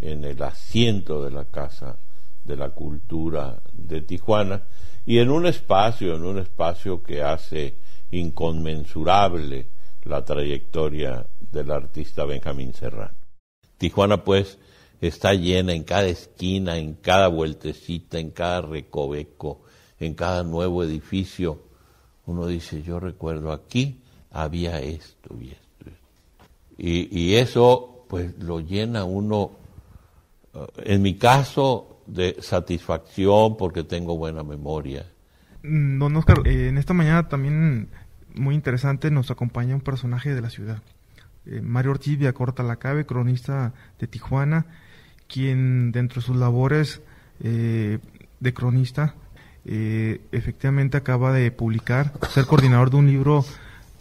en el asiento de la Casa de la Cultura de Tijuana, y en un espacio que hace inconmensurable la trayectoria del artista Benjamín Serrano. Tijuana pues está llena en cada esquina, en cada vueltecita, en cada recoveco, en cada nuevo edificio. Uno dice, yo recuerdo aquí había esto y esto. Y eso pues lo llena uno, en mi caso, de satisfacción porque tengo buena memoria. Don Oscar, en esta mañana también muy interesante nos acompaña un personaje de la ciudad, Mario Ortiz Villacorta Lacabe, cronista de Tijuana, quien dentro de sus labores de cronista efectivamente acaba de publicar, ser coordinador de un libro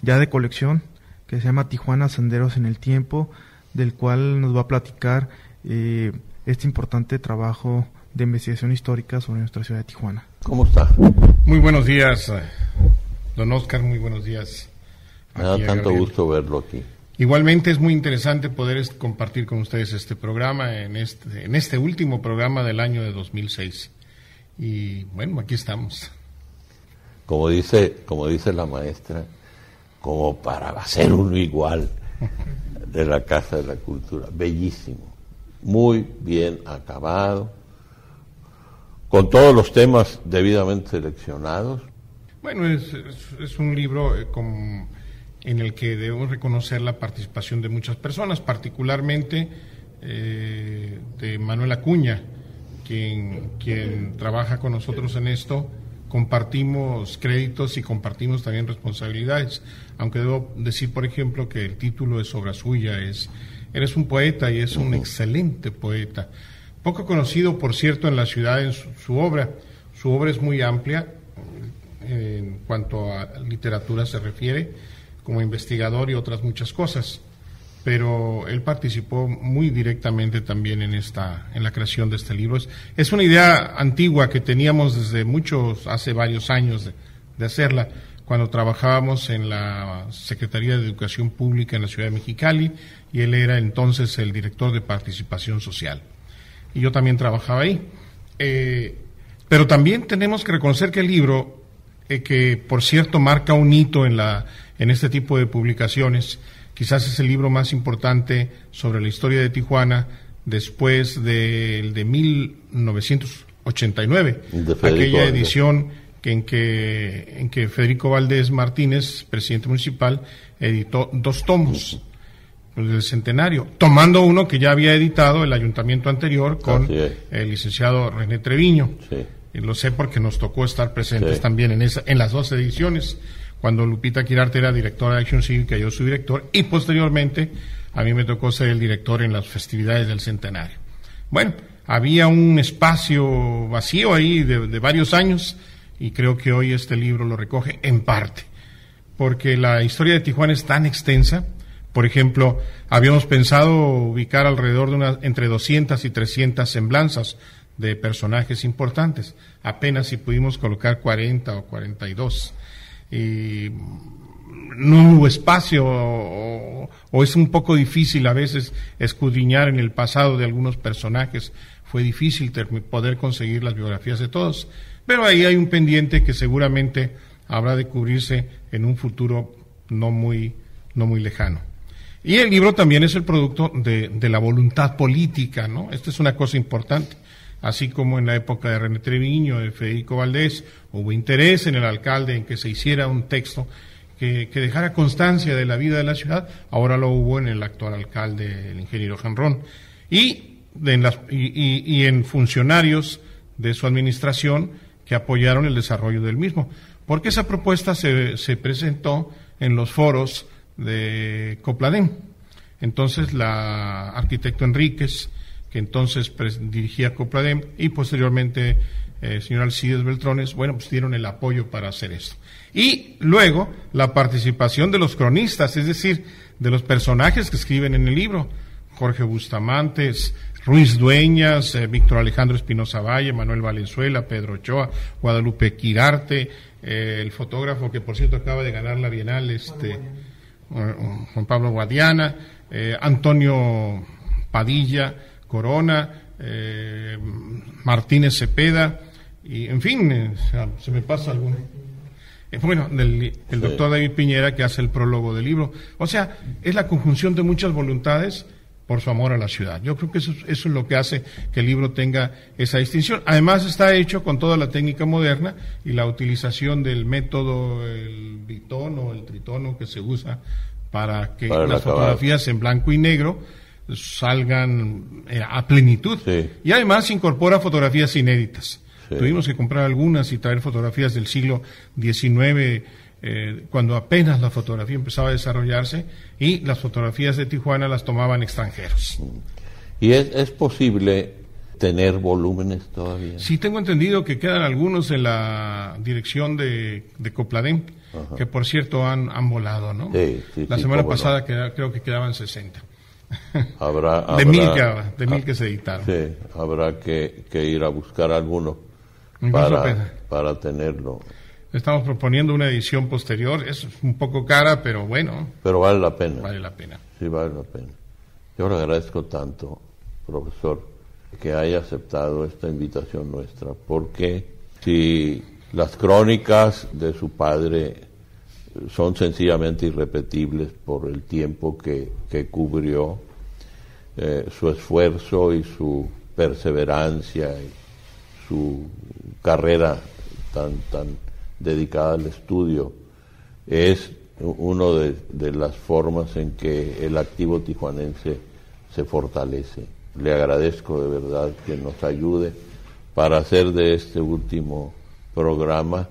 ya de colección que se llama Tijuana Senderos en el Tiempo, del cual nos va a platicar este importante trabajo de investigación histórica sobre nuestra ciudad de Tijuana. ¿Cómo está? Muy buenos días, don Oscar, muy buenos días. Me da tanto gusto verlo aquí. Igualmente es muy interesante poder compartir con ustedes este programa, en este último programa del año de 2006. Y bueno, aquí estamos. Como dice la maestra, como para hacer uno igual de la Casa de la Cultura. Bellísimo, muy bien acabado, con todos los temas debidamente seleccionados. Bueno, es un libro en el que debemos reconocer la participación de muchas personas, particularmente de Manuel Acuña, quien trabaja con nosotros en esto. Compartimos créditos y compartimos también responsabilidades, aunque debo decir, por ejemplo, que el título es obra suya. Eres un poeta y es un excelente poeta, poco conocido, por cierto, en la ciudad en su obra. Su obra es muy amplia en cuanto a literatura se refiere, como investigador y otras muchas cosas, pero él participó muy directamente también en la creación de este libro. Es una idea antigua que teníamos hace varios años de hacerla, cuando trabajábamos en la Secretaría de Educación Pública en la ciudad de Mexicali, y él era entonces el director de Participación Social, y yo también trabajaba ahí. Pero también tenemos que reconocer que el libro, que por cierto marca un hito en este tipo de publicaciones, quizás es el libro más importante sobre la historia de Tijuana después del de 1989, aquella edición en que Federico Valdés Martínez, presidente municipal, editó 2 tomos del centenario, tomando uno que ya había editado el ayuntamiento anterior con el licenciado René Treviño. Sí. Y lo sé porque nos tocó estar presentes también en las 2 ediciones, cuando Lupita Quirarte era directora de Acción Cívica, yo soy director, y posteriormente a mí me tocó ser el director en las festividades del centenario. Bueno, había un espacio vacío ahí de varios años, y creo que hoy este libro lo recoge en parte, porque la historia de Tijuana es tan extensa, Por ejemplo, habíamos pensado ubicar alrededor de entre 200 y 300 semblanzas de personajes importantes. Apenas si pudimos colocar 40 o 42. Y no hubo espacio o es un poco difícil a veces escudriñar en el pasado de algunos personajes. Fue difícil poder conseguir las biografías de todos. Pero ahí hay un pendiente que seguramente habrá de cubrirse en un futuro no muy lejano. Y el libro también es el producto de la voluntad política, ¿no? Esta es una cosa importante. Así como en la época de René Treviño, de Federico Valdés, hubo interés en el alcalde en que se hiciera un texto que dejara constancia de la vida de la ciudad, ahora lo hubo en el actual alcalde, el ingeniero Janrón. Y en funcionarios de su administración que apoyaron el desarrollo del mismo, porque esa propuesta se presentó en los foros de Copladem. Entonces la arquitecto Enríquez, que entonces dirigía Copladem, y posteriormente el señor Alcides Beltrones, pues dieron el apoyo para hacer esto. Y luego la participación de los cronistas, es decir, de los personajes que escriben en el libro: Jorge Bustamantes, Ruiz Dueñas, Víctor Alejandro Espinosa Valle, Manuel Valenzuela, Pedro Ochoa, Guadalupe Quirarte, el fotógrafo que por cierto acaba de ganar la Bienal, Juan Pablo Guadiana, Antonio Padilla Corona, Martínez Cepeda, y en fin, se me pasa alguno. El doctor David Piñera, que hace el prólogo del libro. O sea, es la conjunción de muchas voluntades por su amor a la ciudad. Yo creo que eso es lo que hace que el libro tenga esa distinción. Además está hecho con toda la técnica moderna y la utilización del método, el bitono, el tritono que se usa para que las fotografías en blanco y negro salgan a plenitud. Sí. Y además incorpora fotografías inéditas. Sí. Tuvimos que comprar algunas y traer fotografías del siglo XIX, cuando apenas la fotografía empezaba a desarrollarse, y las fotografías de Tijuana las tomaban extranjeros. ¿Y es posible tener volúmenes todavía? Sí, tengo entendido que quedan algunos en la dirección de Copladem, que por cierto han volado, ¿no? Sí, la semana pasada creo que quedaban 60. Habrá de mil que se editaron. Sí, habrá que ir a buscar alguno para tenerlo. Estamos proponiendo una edición posterior, es un poco cara, pero bueno. Pero vale la pena. Vale la pena. Sí, vale la pena. Yo le agradezco tanto, profesor, que haya aceptado esta invitación nuestra, porque si las crónicas de su padre son sencillamente irrepetibles por el tiempo que cubrió, su esfuerzo y su perseverancia y su carrera tan dedicada al estudio, es uno de las formas en que el activo tijuanense se fortalece. Le agradezco de verdad que nos ayude para hacer de este último programa,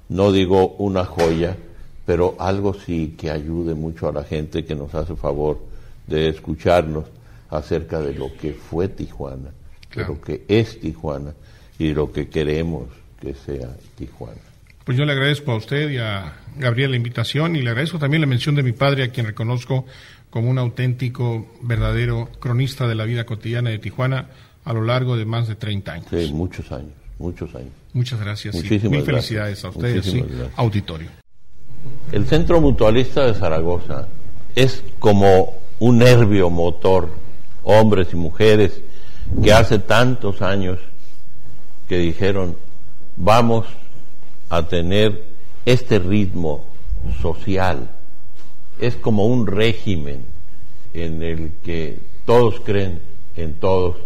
no digo una joya, pero algo sí que ayude mucho a la gente que nos hace favor de escucharnos acerca de lo que fue Tijuana, claro, de lo que es Tijuana y lo que queremos que sea Tijuana. Pues yo le agradezco a usted y a Gabriel la invitación, y le agradezco también la mención de mi padre, a quien reconozco como un auténtico, verdadero cronista de la vida cotidiana de Tijuana a lo largo de más de 30 años. Sí, muchos años. Muchas gracias. Mil felicidades a ustedes y auditorio. El Centro Mutualista de Zaragoza es como un nervio motor, hombres y mujeres que hace tantos años que dijeron: vamos a tener este ritmo social. Es como un régimen en el que todos creen en todos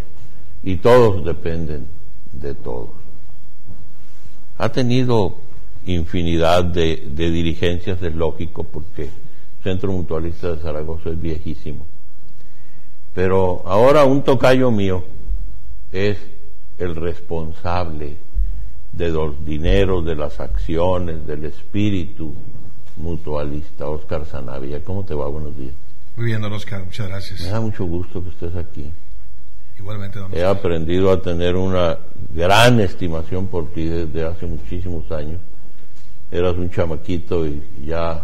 y todos dependen de todos. Ha tenido infinidad de dirigencias, es lógico, porque el Centro Mutualista de Zaragoza es viejísimo. Pero ahora un tocayo mío es el responsable de los dineros, de las acciones, del espíritu mutualista. Óscar Sanabria, ¿cómo te va? Buenos días. Muy bien, don Óscar, muchas gracias. Me da mucho gusto que estés aquí. Igualmente, don Óscar. He aprendido a tener una gran estimación por ti desde hace muchísimos años. Eras un chamaquito y ya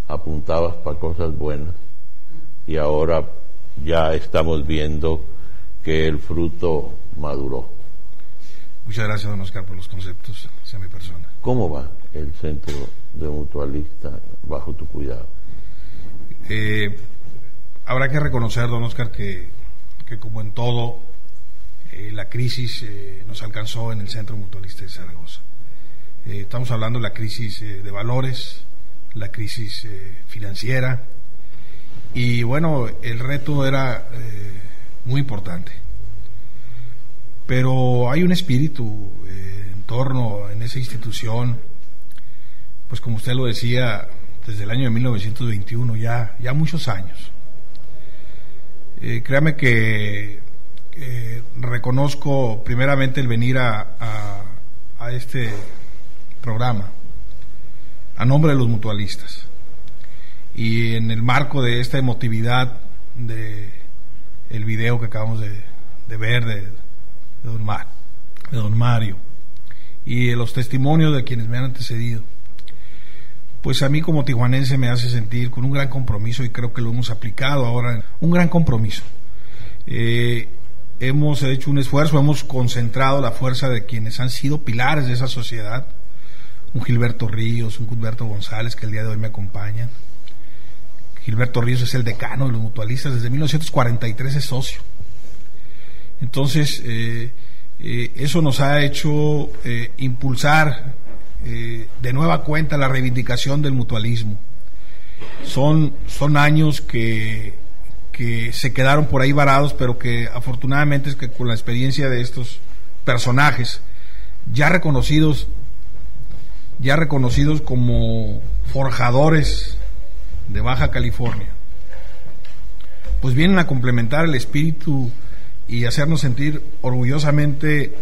apuntabas para cosas buenas. y ahora ya estamos viendo que el fruto maduró. Muchas gracias, don Oscar, por los conceptos hacia mi persona. ¿Cómo va el centro de mutualista bajo tu cuidado? Habrá que reconocer, don Oscar, que como en todo, la crisis nos alcanzó en el Centro Mutualista de Zaragoza. Estamos hablando de la crisis de valores, la crisis financiera, y bueno, el reto era muy importante. Pero hay un espíritu en torno en esa institución, pues como usted lo decía, desde el año de 1921, ya muchos años. Créame que reconozco primeramente el venir a este programa a nombre de los mutualistas, y en el marco de esta emotividad de el video que acabamos de ver de don Mario y de los testimonios de quienes me han antecedido, pues a mí como tijuanense me hace sentir con un gran compromiso, y creo que lo hemos aplicado ahora, un gran compromiso. Hemos hecho un esfuerzo, hemos concentrado la fuerza de quienes han sido pilares de esa sociedad, un Gilberto Ríos, un Cuthberto González, que el día de hoy me acompañan. Gilberto Ríos es el decano de los mutualistas, desde 1943 es socio. Entonces, eso nos ha hecho impulsar de nueva cuenta la reivindicación del mutualismo. Son años que se quedaron por ahí varados, pero que afortunadamente es que con la experiencia de estos personajes ya reconocidos como forjadores de Baja California, pues vienen a complementar el espíritu y hacernos sentir orgullosamente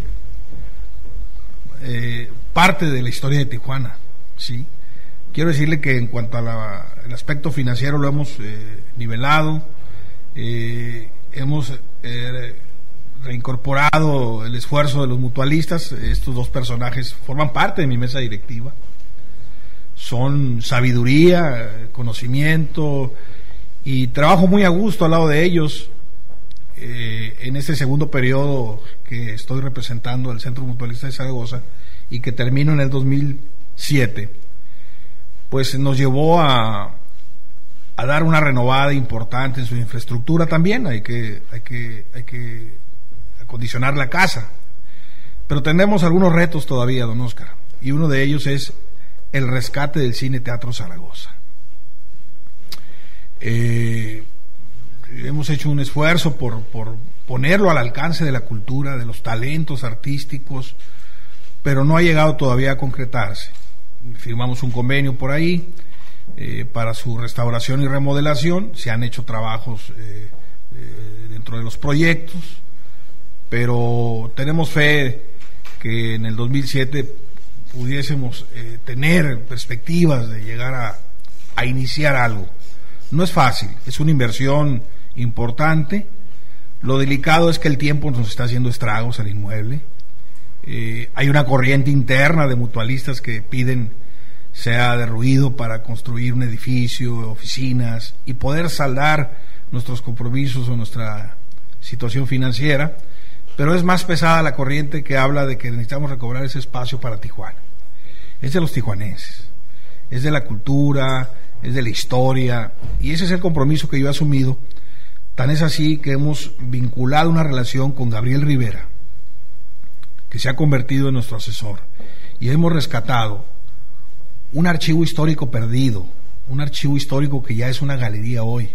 parte de la historia de Tijuana, ¿sí? Quiero decirle que en cuanto al aspecto financiero lo hemos nivelado, hemos reincorporado el esfuerzo de los mutualistas. Estos dos personajes forman parte de mi mesa directiva, son sabiduría, conocimiento, y trabajo muy a gusto al lado de ellos. En este segundo periodo que estoy representando el Centro Mutualista de Zaragoza y que termino en el 2007, pues nos llevó a dar una renovada importante en su infraestructura. También hay que acondicionar la casa, pero tenemos algunos retos todavía, don Oscar, y uno de ellos es el rescate del Cine Teatro Zaragoza. Hemos hecho un esfuerzo por ponerlo al alcance de la cultura, de los talentos artísticos, pero no ha llegado todavía a concretarse. Firmamos un convenio por ahí para su restauración y remodelación. Se han hecho trabajos dentro de los proyectos, pero tenemos fe que en el 2007 pudiésemos tener perspectivas de llegar a iniciar algo. No es fácil, es una inversión importante. Lo delicado es que el tiempo nos está haciendo estragos al inmueble. Hay una corriente interna de mutualistas que piden sea derruido para construir un edificio, oficinas, y poder saldar nuestros compromisos o nuestra situación financiera. Pero es más pesada la corriente que habla de que necesitamos recobrar ese espacio para Tijuana. Es de los tijuanenses, es de la cultura, es de la historia, y ese es el compromiso que yo he asumido. Tan es así que hemos vinculado una relación con Gabriel Rivera, que se ha convertido en nuestro asesor, y hemos rescatado un archivo histórico perdido, un archivo histórico que ya es una galería hoy,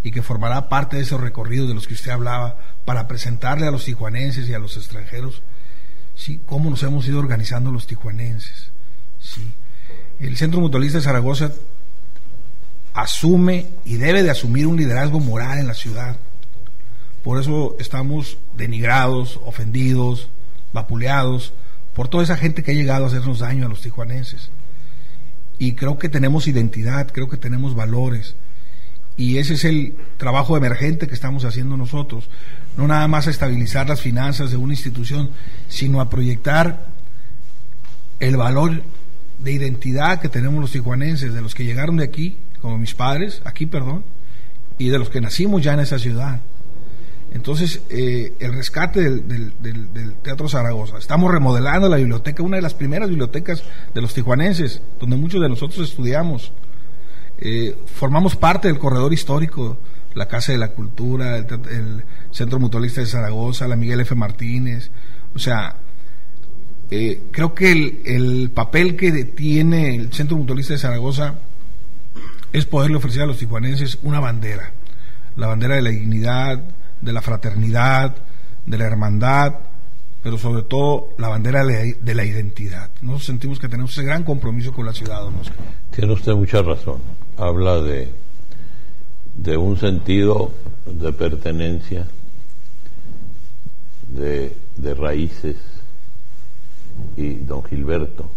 y que formará parte de esos recorridos de los que usted hablaba, para presentarle a los tijuanenses y a los extranjeros, ¿sí?, cómo nos hemos ido organizando los tijuanenses, ¿sí? El Centro Mutualista de Zaragoza asume y debe de asumir un liderazgo moral en la ciudad. Por eso estamos denigrados, ofendidos, vapuleados por toda esa gente que ha llegado a hacernos daño a los tijuanenses. Y creo que tenemos identidad, creo que tenemos valores, y ese es el trabajo emergente que estamos haciendo nosotros. No nada más a estabilizar las finanzas de una institución, sino a proyectar el valor de identidad que tenemos los tijuanenses, de los que llegaron de aquí, como mis padres, y de los que nacimos ya en esa ciudad. Entonces, el rescate del Teatro Zaragoza. Estamos remodelando la biblioteca, una de las primeras bibliotecas de los tijuanenses, donde muchos de nosotros estudiamos. Formamos parte del corredor histórico, la Casa de la Cultura, el Centro Mutualista de Zaragoza, la Miguel F. Martínez. O sea, creo que el papel que tiene el Centro Mutualista de Zaragoza es poderle ofrecer a los tijuanenses una bandera, la bandera de la dignidad, de la fraternidad, de la hermandad, pero sobre todo la bandera de la identidad. Nos sentimos que tenemos ese gran compromiso con la ciudad, don Oscar. Tiene usted mucha razón. Habla de un sentido de pertenencia, de raíces, y don Gilberto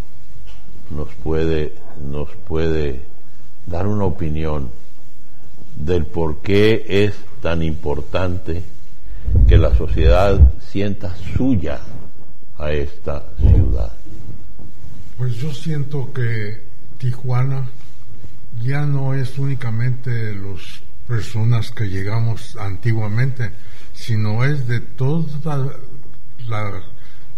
nos puede dar una opinión del por qué es tan importante que la sociedad sienta suya a esta ciudad. Pues yo siento que Tijuana ya no es únicamente las personas que llegamos antiguamente, sino es de toda la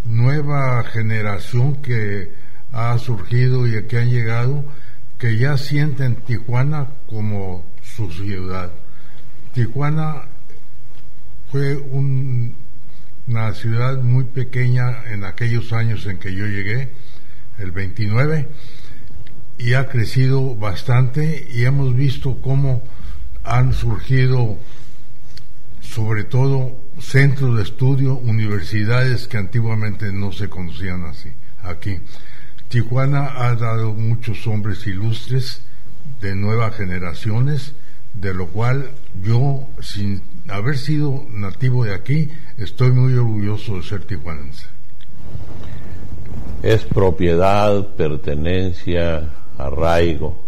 nueva generación que ha surgido y que han llegado, que ya sienten Tijuana como su ciudad. Tijuana fue una ciudad muy pequeña en aquellos años en que yo llegué, el 29, y ha crecido bastante, y hemos visto cómo han surgido sobre todo centros de estudio, universidades que antiguamente no se conocían así aquí. Tijuana ha dado muchos hombres ilustres de nuevas generaciones, de lo cual yo, sin haber sido nativo de aquí, estoy muy orgulloso de ser tijuanense. Es propiedad, pertenencia, arraigo,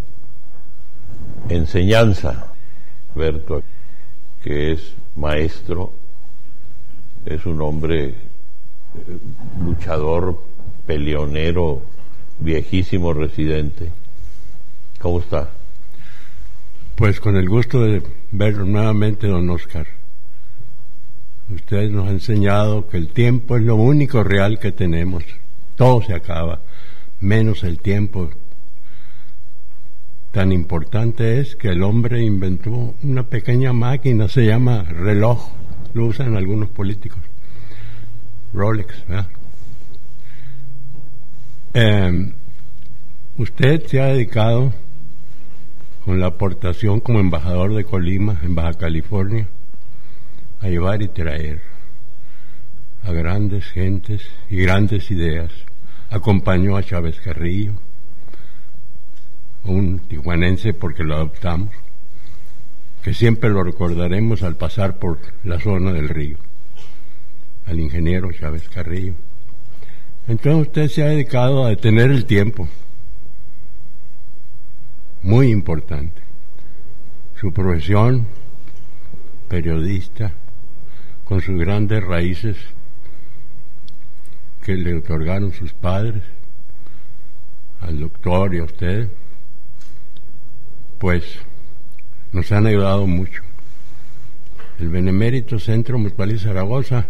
enseñanza. Berto, que es maestro, es un hombre luchador, peleonero, viejísimo residente. ¿Cómo está? Pues con el gusto de verlo nuevamente, don Oscar. Usted nos ha enseñado que el tiempo es lo único real que tenemos. Todo se acaba, menos el tiempo. Tan importante es que el hombre inventó una pequeña máquina, se llama reloj, lo usan algunos políticos. Rolex, ¿verdad? Usted se ha dedicado con la aportación como embajador de Colima en Baja California a llevar y traer a grandes gentes y grandes ideas. Acompañó a Chávez Carrillo, un tijuanense porque lo adoptamos, que siempre lo recordaremos al pasar por la zona del río, al ingeniero Chávez Carrillo. Entonces usted se ha dedicado a detener el tiempo, muy importante. Su profesión, periodista, con sus grandes raíces que le otorgaron sus padres, al doctor y a usted, pues nos han ayudado mucho. El Benemérito Centro Mutualista Zaragoza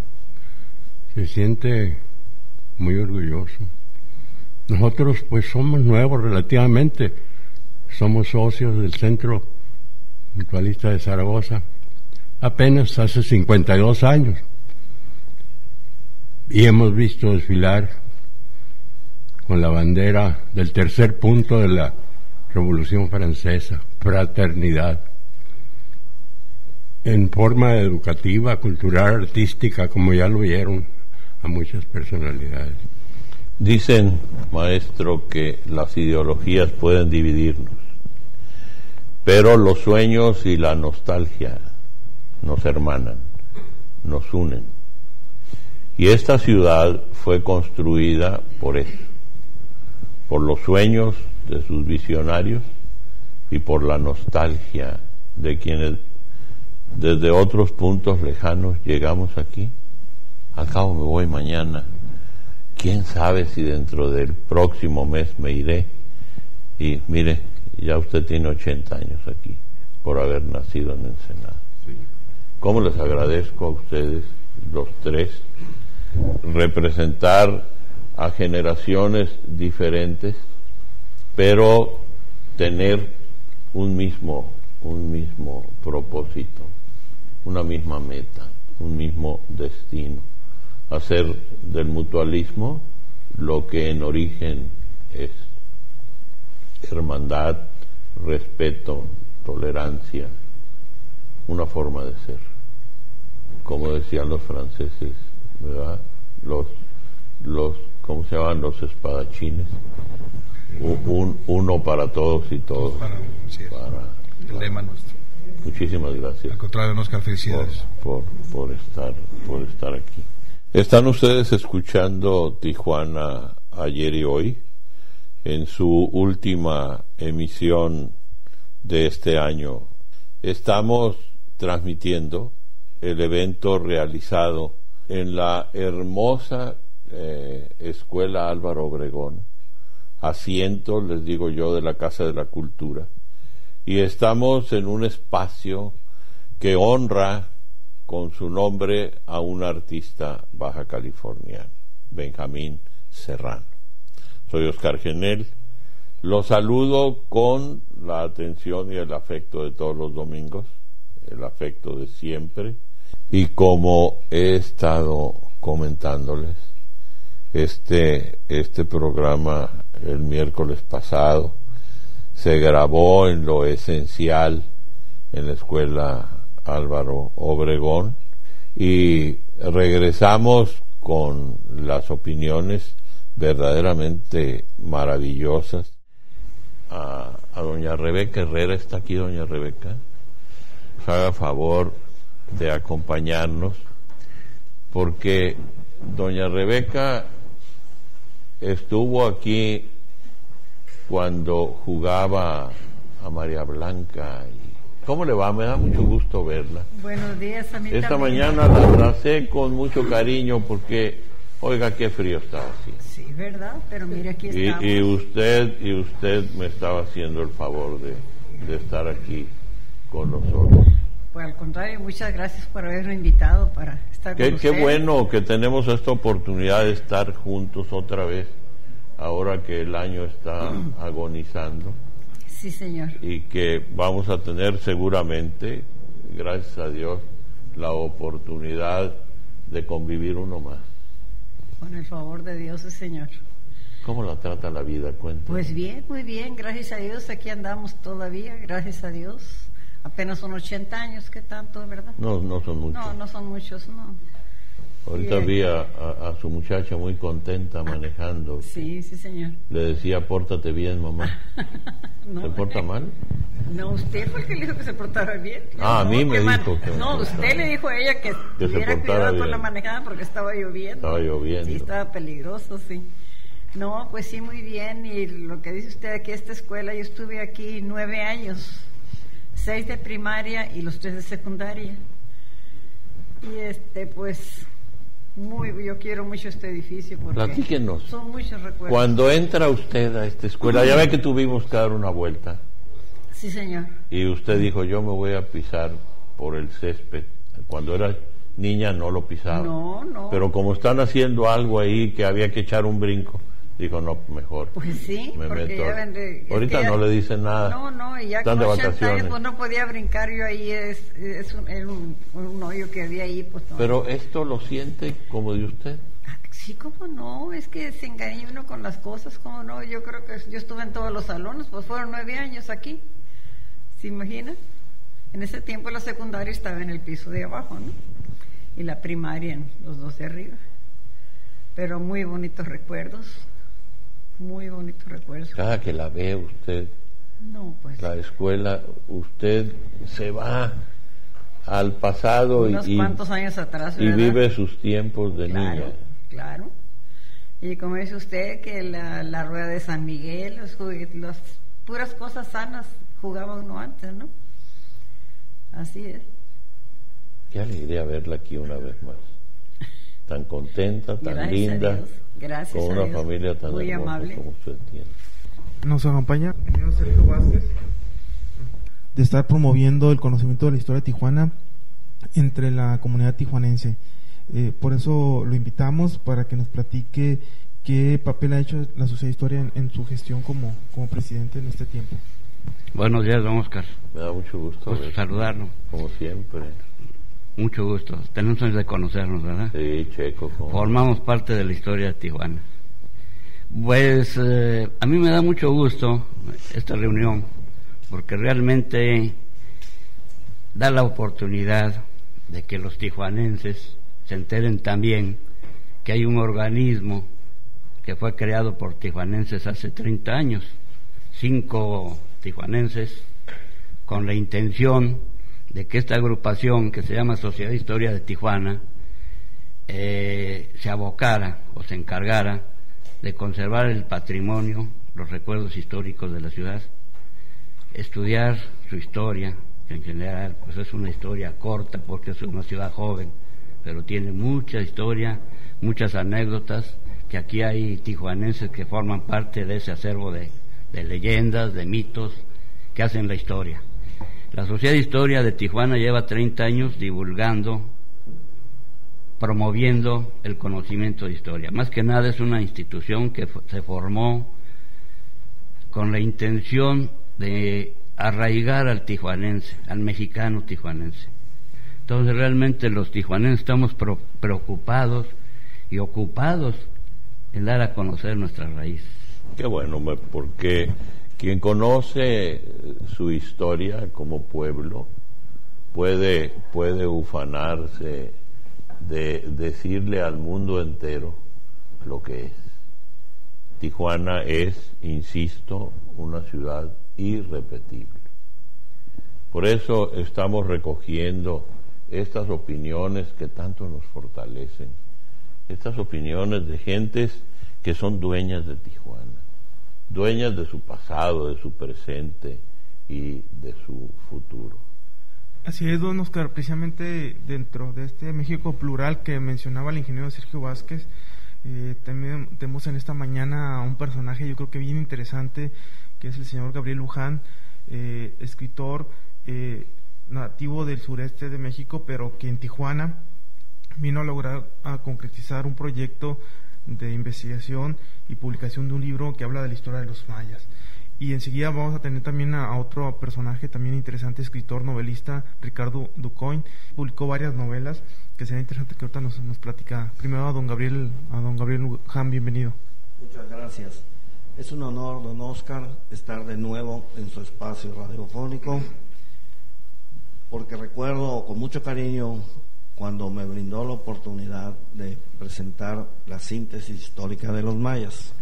se siente muy orgulloso. Nosotros pues somos nuevos relativamente, somos socios del Centro Mutualista de Zaragoza apenas hace 52 años y hemos visto desfilar con la bandera del tercer punto de la Revolución Francesa, fraternidad, en forma educativa, cultural, artística, como ya lo vieron a muchas personalidades. Dicen, maestro, que las ideologías pueden dividirnos, pero los sueños y la nostalgia nos hermanan, nos unen. Y esta ciudad fue construida por eso, por los sueños de sus visionarios y por la nostalgia de quienes desde otros puntos lejanos llegamos aquí. Al cabo me voy mañana, quién sabe si dentro del próximo mes me iré. Y mire, ya usted tiene 80 años aquí. por haber nacido en Ensenada. ¿Cómo les agradezco a ustedes, los tres, representar a generaciones diferentes, pero tener un mismo propósito, una misma meta, un mismo destino, hacer del mutualismo lo que en origen es: hermandad, respeto, tolerancia, una forma de ser. Como decían los franceses, ¿verdad? Los ¿cómo se llaman? Los espadachines. Uno para todos y todos para el lema nuestro. Muchísimas gracias. Al contrario, Oscar, felicidades por estar aquí. Están ustedes escuchando Tijuana ayer y hoy en su última emisión de este año. Estamos transmitiendo el evento realizado en la hermosa Escuela Álvaro Obregón, asiento, les digo yo, de la Casa de la Cultura, y estamos en un espacio que honra con su nombre a un artista baja californiano, Benjamín Serrano. Soy Oscar Genel, los saludo con la atención y el afecto de todos los domingos, el afecto de siempre, y como he estado comentándoles, este programa el miércoles pasado se grabó en lo esencial en la Escuela Álvaro Obregón, y regresamos con las opiniones verdaderamente maravillosas. A doña Rebeca Herrera. ¿Está aquí doña Rebeca? Nos haga favor de acompañarnos, porque doña Rebeca estuvo aquí cuando jugaba a María Blanca. ¿Cómo le va? Me da mucho gusto verla. Buenos días, a mí Esta también. mañana la abracé con mucho cariño porque, oiga, qué frío estaba así. Sí, ¿verdad? Pero mire, aquí estamos. Y usted me estaba haciendo el favor de estar aquí con nosotros. Pues al contrario, muchas gracias por haberme invitado para estar con Qué ustedes. bueno que tenemos esta oportunidad de estar juntos otra vez, ahora que el año está agonizando. Sí, señor. Y que vamos a tener seguramente, gracias a Dios, la oportunidad de convivir uno más. Con el favor de Dios, sí, señor. ¿Cómo la trata la vida? Cuéntame. Pues bien, muy bien, gracias a Dios, aquí andamos todavía, gracias a Dios. Apenas son 80 años, ¿qué tanto, verdad? No son muchos. No son muchos, no. Ahorita Bien. vi a su muchacha muy contenta manejando. Sí, señor. Le decía, pórtate bien, mamá. No, ¿Se porta mal? No, usted fue el que le dijo que se portara bien. A mí me dijo que No, usted le dijo a ella que se tuviera portara cuidado bien con la manejada porque estaba lloviendo. Estaba lloviendo. Sí, estaba peligroso, sí. No, pues sí, muy bien. Y lo que dice usted aquí, esta escuela, yo estuve aquí 9 años, 6 de primaria y los 3 de secundaria. Y pues yo quiero mucho este edificio porque Platíquenos. son muchos recuerdos. Cuando entra usted a esta escuela, ya ve que tuvimos que dar una vuelta. Sí, señor. Y usted dijo, yo me voy a pisar por el césped. Cuando era niña no lo pisaba. No. Pero como están haciendo algo ahí que había que echar un brinco, dijo, no, mejor. Pues sí, me porque meto. ya vendré. Ahorita no le dicen nada. No, y ya Están con de 80 vacaciones. años pues no podía brincar yo ahí, era un hoyo que había ahí. Pues no. Pero esto lo siente como de usted. Sí, cómo no, es que se engaña uno con las cosas, cómo no, yo creo que yo estuve en todos los salones, pues fueron 9 años aquí, ¿se imagina? En ese tiempo la secundaria estaba en el piso de abajo, ¿no? Y la primaria en los 2 de arriba, pero muy bonitos recuerdos, Cada que la ve usted, No, pues la escuela, usted se va al pasado unos cuantos años atrás, y ¿verdad? vive sus tiempos de niña. Claro. Y como dice usted, que la rueda de San Miguel, las puras cosas sanas jugaba uno antes, ¿no? Así es. Qué alegría verla aquí una vez más. Tan contenta, tan Gracias linda, a Dios. Gracias con a una Dios. familia tan Muy hermosa amable. como usted tiene. Nos acompaña el señor Sergio Vázquez. de estar promoviendo el conocimiento de la historia de Tijuana entre la comunidad tijuanense. Por eso lo invitamos para que nos platique qué papel ha hecho la Sociedad de Historia en su gestión como presidente en este tiempo. Buenos días, don Oscar. Me da mucho gusto saludarlo. Como siempre. Mucho gusto. Tenemos años de conocernos, ¿verdad? Sí, Checo. Formamos parte de la historia de Tijuana. Pues a mí me da mucho gusto esta reunión, porque realmente da la oportunidad de que los tijuanenses se enteren también que hay un organismo que fue creado por tijuanenses hace 30 años, 5 tijuanenses, con la intención de que esta agrupación que se llama Sociedad de Historia de Tijuana se abocara o se encargara de conservar el patrimonio, los recuerdos históricos de la ciudad, estudiar su historia, que en general pues es una historia corta porque es una ciudad joven, pero tiene mucha historia, muchas anécdotas, que aquí hay tijuanenses que forman parte de ese acervo de leyendas, de mitos que hacen la historia. La Sociedad de Historia de Tijuana lleva 30 años divulgando, promoviendo el conocimiento de historia. Más que nada es una institución que se formó con la intención de arraigar al tijuanense, al mexicano tijuanense. Entonces realmente los tijuanenses estamos preocupados y ocupados en dar a conocer nuestra raíz. Qué bueno, porque quien conoce su historia como pueblo puede ufanarse de decirle al mundo entero lo que es. Tijuana es, insisto, una ciudad irrepetible. Por eso estamos recogiendo estas opiniones que tanto nos fortalecen, estas opiniones de gentes que son dueñas de Tijuana, dueñas de su pasado, de su presente y de su futuro. Así es, don Oscar, precisamente dentro de este México plural que mencionaba el ingeniero Sergio Vázquez, también tenemos en esta mañana a un personaje yo creo que bien interesante, que es el señor Gabriel Luján, escritor nativo del sureste de México, pero que en Tijuana vino a lograr concretizar un proyecto de investigación y publicación de un libro que habla de la historia de los mayas. Y enseguida vamos a tener también a otro personaje también interesante, escritor, novelista, Ricardo Ducoin. Publicó varias novelas que sería interesante que ahorita nos platica. Primero a don Gabriel Luján, bienvenido. Muchas gracias. Es un honor, don Oscar, estar de nuevo en su espacio radiofónico, porque recuerdo con mucho cariño cuando me brindó la oportunidad de presentar la síntesis histórica de los mayas.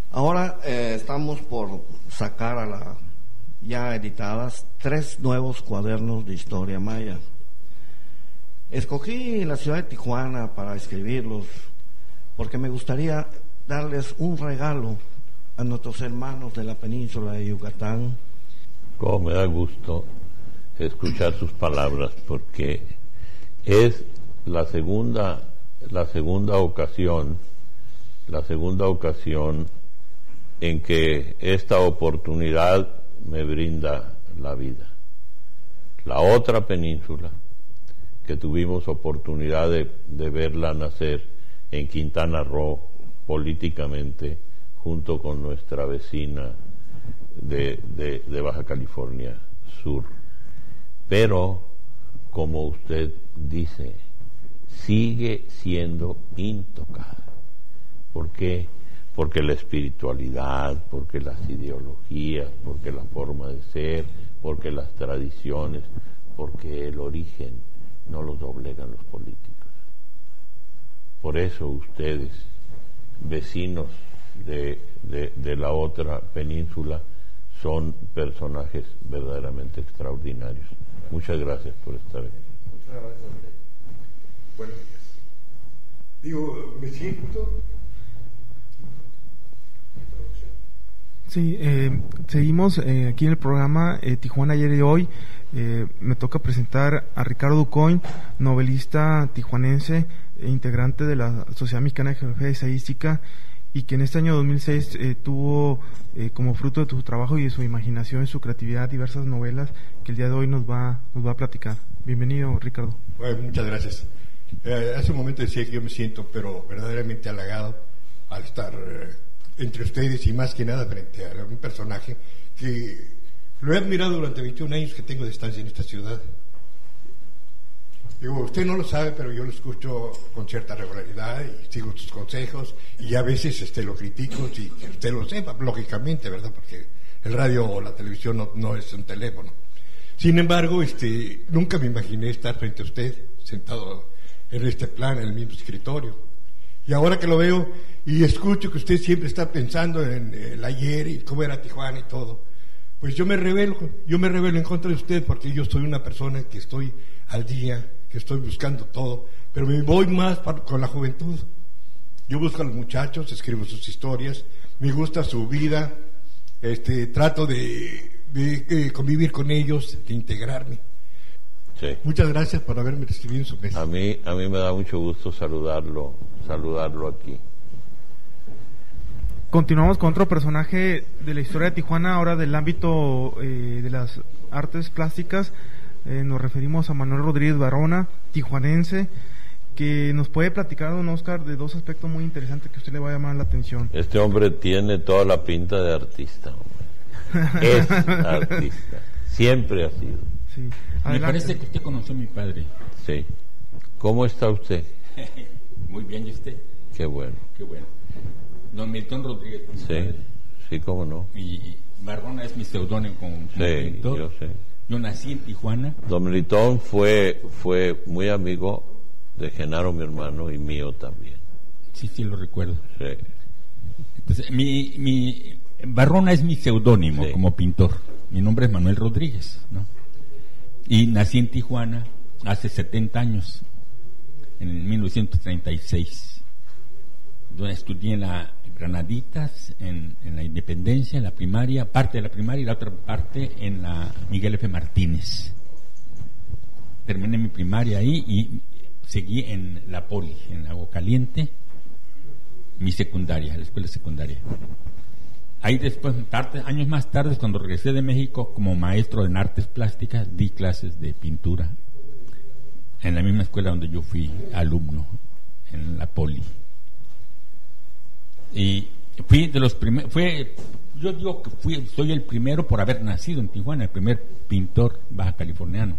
Ahora estamos por sacar a la ya editadas 3 nuevos cuadernos de historia maya. Escogí la ciudad de Tijuana para escribirlos porque me gustaría darles un regalo a nuestros hermanos de la península de Yucatán. Como me da gusto escuchar sus palabras, porque es la segunda ocasión en que esta oportunidad me brinda la vida. La otra península, que tuvimos oportunidad de verla nacer en Quintana Roo políticamente, junto con nuestra vecina de Baja California Sur. Pero, como usted dice, sigue siendo intocada. ¿Por qué? Porque la espiritualidad, porque las ideologías, porque la forma de ser, porque las tradiciones, porque el origen no los doblegan los políticos. Por eso ustedes, vecinos de la otra península, son personajes verdaderamente extraordinarios. Muchas gracias por estar aquí. Muchas gracias a usted. Buenos días. ¿me siento? Sí, seguimos aquí en el programa Tijuana ayer y hoy. Me toca presentar a Ricardo Ducoin, novelista tijuanense, integrante de la Sociedad Mexicana de Geografía y Estadística, y que en este año 2006 tuvo como fruto de tu trabajo y de su imaginación y su creatividad diversas novelas que el día de hoy nos va a platicar. Bienvenido, Ricardo. Bueno, muchas gracias. Hace un momento decía que yo me siento pero verdaderamente halagado al estar entre ustedes y más que nada frente a un personaje que lo he admirado durante 21 años que tengo de estancia en esta ciudad. Digo, usted no lo sabe, pero yo lo escucho con cierta regularidad y sigo sus consejos y a veces lo critico y que usted lo sepa, lógicamente, ¿verdad? Porque el radio o la televisión no es un teléfono. Sin embargo, nunca me imaginé estar frente a usted, sentado en este plan, en el mismo escritorio. Y ahora que lo veo y escucho que usted siempre está pensando en el ayer y cómo era Tijuana y todo, pues yo me rebelo en contra de usted porque yo soy una persona que estoy al día, que estoy buscando todo, pero me voy más con la juventud. Yo busco a los muchachos, escribo sus historias, me gusta su vida, trato de convivir con ellos, de integrarme. Sí. Muchas gracias por haberme recibido en su mesa. A mí me da mucho gusto saludarlo aquí. Continuamos con otro personaje de la historia de Tijuana, ahora del ámbito de las artes plásticas. Nos referimos a Manuel Rodríguez Barrona, tijuanense, que nos puede platicar, don Oscar, de dos aspectos muy interesantes que a usted le va a llamar la atención. Este hombre tiene toda la pinta de artista, hombre. Es artista, siempre ha sido. Sí. Me parece que usted conoció a mi padre. Sí. ¿Cómo está usted? Muy bien, ¿y usted? Qué bueno. Qué bueno. Don Milton Rodríguez. Sí, cómo no. Y Barrona es mi seudónimo como pintor. Yo sé. Yo nací en Tijuana. Don Milton fue muy amigo de Genaro, mi hermano, y mío también. Sí, lo recuerdo. Sí. Entonces, mi Barrona es mi seudónimo como pintor. Mi nombre es Manuel Rodríguez, ¿no? Y nací en Tijuana hace 70 años, en 1936, donde estudié en la Granaditas, en la Independencia, en la primaria, parte de la primaria y la otra parte en la Miguel F. Martínez. Terminé mi primaria ahí y seguí en la Poli, en Agua Caliente, mi secundaria, la escuela secundaria. Ahí después, años más tarde, cuando regresé de México como maestro en artes plásticas, di clases de pintura en la misma escuela donde yo fui alumno, en la Poli. Y fui de los primeros, yo digo que soy el primero por haber nacido en Tijuana, el primer pintor baja californiano,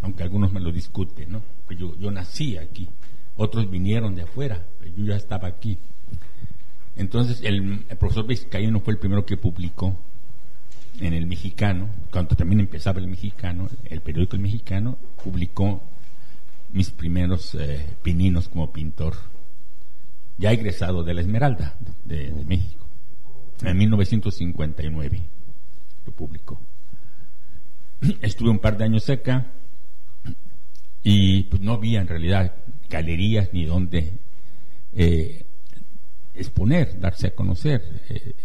aunque algunos me lo discuten, ¿no? Pero yo nací aquí, otros vinieron de afuera, pero yo ya estaba aquí. Entonces el profesor Vizcaíno fue el primero que publicó en El Mexicano, cuando también empezaba El Mexicano, el periódico El Mexicano, publicó mis primeros pininos como pintor, ya egresado de la Esmeralda de México, en 1959 lo publicó. Estuve un par de años acá y pues no había en realidad galerías ni donde exponer, darse a conocer,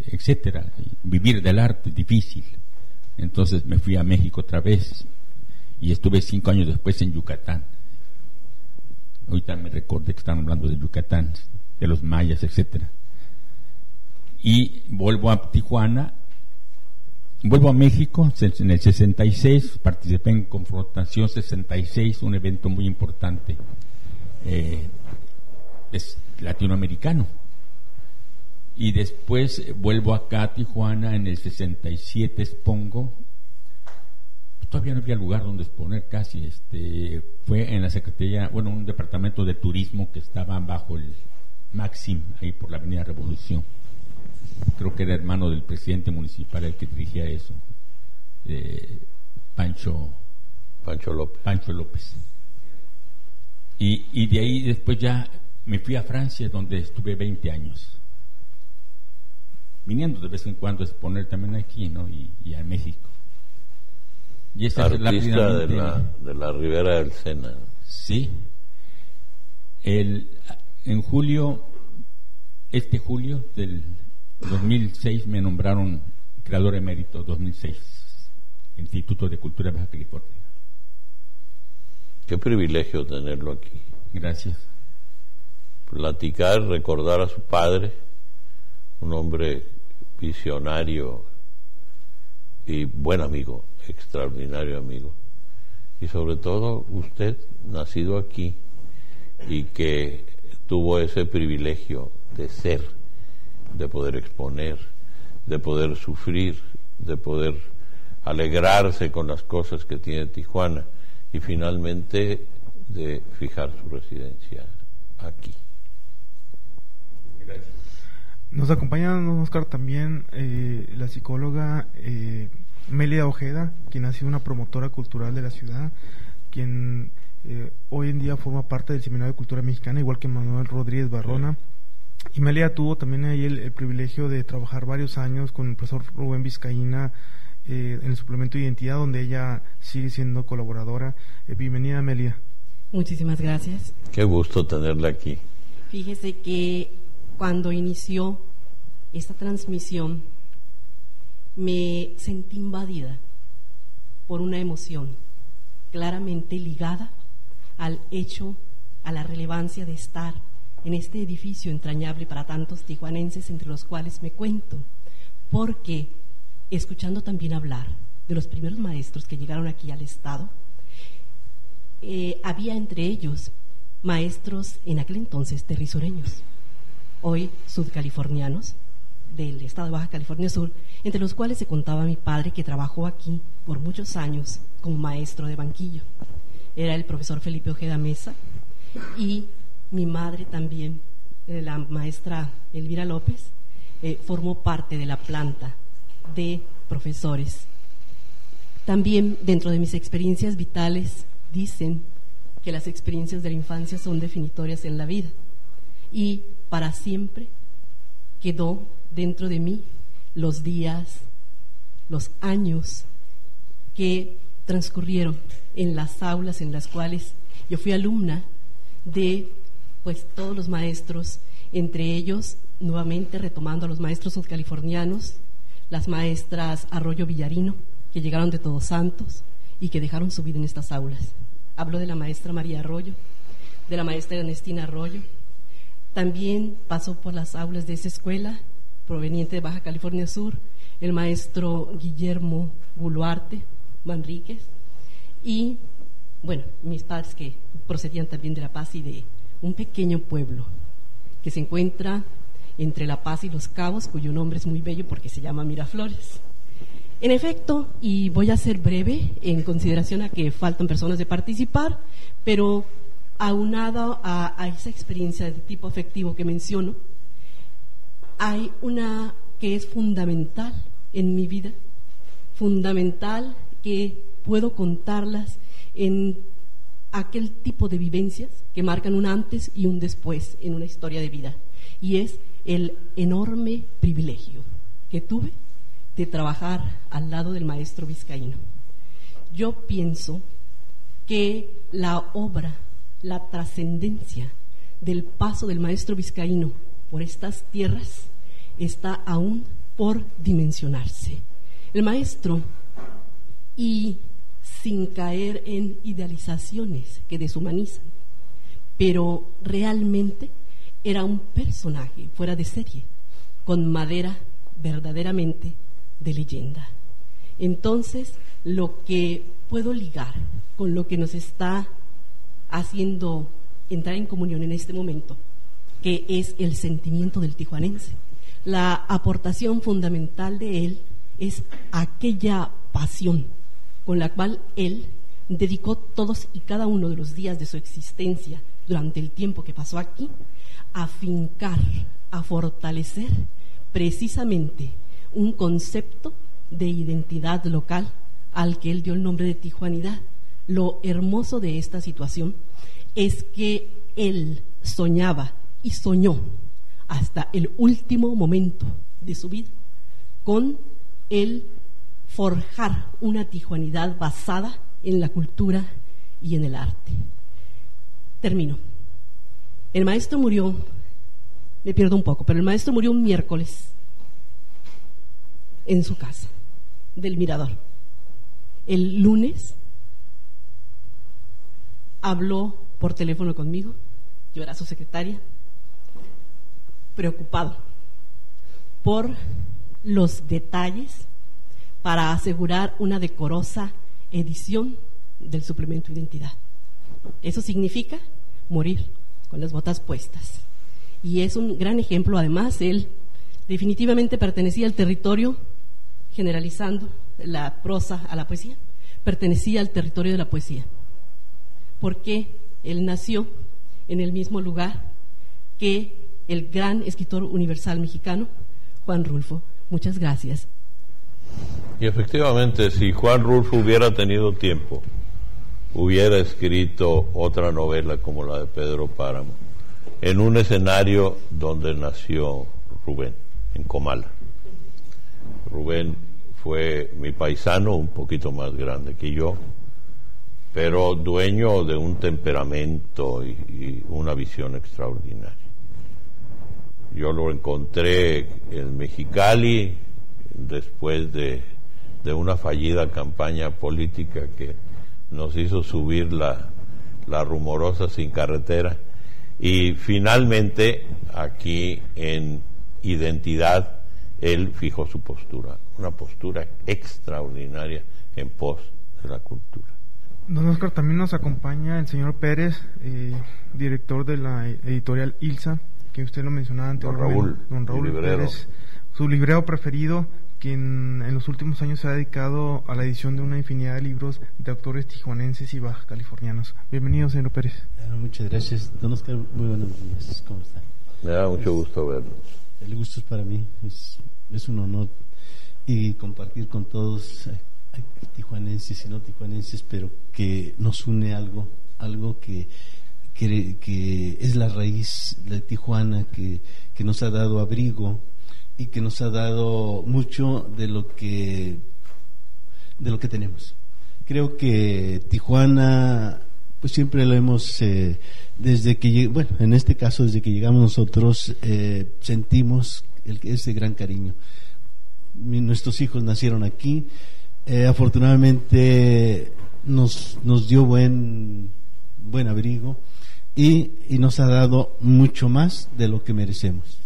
etcétera. Vivir del arte es difícil. Entonces me fui a México otra vez y estuve 5 años después en Yucatán. Ahorita me recordé que están hablando de Yucatán, de los mayas, etcétera. Y vuelvo a Tijuana, vuelvo a México en el 66, participé en Confrontación 66, un evento muy importante, es latinoamericano. Y después vuelvo acá a Tijuana en el 67, expongo. Todavía no había lugar donde exponer casi. Fue en la Secretaría, un departamento de turismo que estaba bajo el Maxim, ahí por la Avenida Revolución. Creo que era hermano del presidente municipal el que dirigía eso, Pancho López. Y de ahí después ya me fui a Francia, donde estuve 20 años. Viniendo de vez en cuando a exponer también aquí, ¿no? Y a México. Y esa artista es de la Ribera del Sena. Sí. En julio del 2006 me nombraron creador emérito, 2006, Instituto de Cultura de Baja California. Qué privilegio tenerlo aquí. Gracias. Platicar, recordar a su padre, un hombre visionario y buen amigo, extraordinario amigo. Y sobre todo usted, nacido aquí y que tuvo ese privilegio de ser, de poder exponer, de poder sufrir, de poder alegrarse con las cosas que tiene Tijuana y finalmente de fijar su residencia aquí. Gracias. Nos acompaña, Oscar, también la psicóloga Mélida Ojeda, quien ha sido una promotora cultural de la ciudad, quien hoy en día forma parte del Seminario de Cultura Mexicana, igual que Manuel Rodríguez Barrona. Y Mélida tuvo también ahí el privilegio de trabajar varios años con el profesor Rubén Vizcaína en el suplemento de identidad, donde ella sigue siendo colaboradora. Bienvenida, Mélida. Muchísimas gracias. Qué gusto tenerla aquí. Fíjese que cuando inició esta transmisión me sentí invadida por una emoción claramente ligada al hecho, a la relevancia de estar en este edificio entrañable para tantos tijuanenses, entre los cuales me cuento, porque escuchando también hablar de los primeros maestros que llegaron aquí al Estado, había entre ellos maestros en aquel entonces terrizoreños, hoy sudcalifornianos del estado de Baja California Sur, entre los cuales se contaba mi padre, que trabajó aquí por muchos años como maestro de banquillo. Era el profesor Felipe Ojeda Mesa, y mi madre también, la maestra Elvira López, formó parte de la planta de profesores. También dentro de mis experiencias vitales dicen que las experiencias de la infancia son definitorias en la vida, y para siempre quedó dentro de mí los días, los años que transcurrieron en las aulas en las cuales yo fui alumna de pues todos los maestros, entre ellos nuevamente retomando a los maestros sudcalifornianos, las maestras Arroyo Villarino, que llegaron de Todos Santos y que dejaron su vida en estas aulas. Hablo de la maestra María Arroyo, de la maestra Ernestina Arroyo. También pasó por las aulas de esa escuela, proveniente de Baja California Sur, el maestro Guillermo Buluarte Manríquez, y bueno, mis padres, que procedían también de La Paz y de un pequeño pueblo que se encuentra entre La Paz y Los Cabos, cuyo nombre es muy bello porque se llama Miraflores. En efecto, y voy a ser breve en consideración a que faltan personas de participar, pero aunado a esa experiencia de tipo afectivo que menciono, hay una que es fundamental en mi vida, fundamental, que puedo contarlas en aquel tipo de vivencias que marcan un antes y un después en una historia de vida, y es el enorme privilegio que tuve de trabajar al lado del maestro Vizcaíno. Yo pienso que la obra, la trascendencia del paso del maestro Vizcaíno por estas tierras está aún por dimensionarse. El maestro, y sin caer en idealizaciones que deshumanizan, pero realmente era un personaje fuera de serie, con madera verdaderamente de leyenda. Entonces, lo que puedo ligar con lo que nos está haciendo entrar en comunión en este momento, que es el sentimiento del tijuanense, la aportación fundamental de él es aquella pasión con la cual él dedicó todos y cada uno de los días de su existencia durante el tiempo que pasó aquí a fincar, a fortalecer precisamente un concepto de identidad local al que él dio el nombre de tijuanidad. Lo hermoso de esta situación es que él soñaba y soñó hasta el último momento de su vida con el forjar una tijuanidad basada en la cultura y en el arte. Termino. El maestro murió, me pierdo un poco, pero el maestro murió un miércoles en su casa del Mirador. El lunes habló por teléfono conmigo, yo era su secretaria, preocupado, por los detalles para asegurar una decorosa edición del suplemento de identidad. Eso significa morir con las botas puestas. Y es un gran ejemplo. Además, él definitivamente pertenecía al territorio, generalizando la prosa a la poesía, pertenecía al territorio de la poesía, porque él nació en el mismo lugar que el gran escritor universal mexicano, Juan Rulfo. Muchas gracias. Y efectivamente, si Juan Rulfo hubiera tenido tiempo, hubiera escrito otra novela como la de Pedro Páramo, en un escenario donde nació Rubén, en Comala. Rubén fue mi paisano, un poquito más grande que yo, pero dueño de un temperamento y una visión extraordinaria. Yo lo encontré en Mexicali después de una fallida campaña política que nos hizo subir la rumorosa sin carretera, y finalmente aquí en Identidad él fijó su postura, una postura extraordinaria en pos de la cultura. Don Oscar, también nos acompaña el señor Pérez, director de la editorial ILSA, que usted lo mencionaba anteriormente. Don Raúl Pérez, su librero preferido, quien en los últimos años se ha dedicado a la edición de una infinidad de libros de autores tijuanenses y baja californianos. Bienvenido, señor Pérez. Muchas gracias, don Oscar. Muy buenos días. ¿Cómo está? Me da mucho gusto verlo. El gusto es para mí. Es un honor y compartir con todos, tijuanenses y no tijuanenses, pero que nos une algo que es la raíz de Tijuana, que nos ha dado abrigo y que nos ha dado mucho de lo que tenemos. Creo que Tijuana, pues siempre lo hemos, desde que en este caso desde que llegamos nosotros, sentimos ese gran cariño. Nuestros hijos nacieron aquí, afortunadamente nos dio buen abrigo y nos ha dado mucho más de lo que merecemos.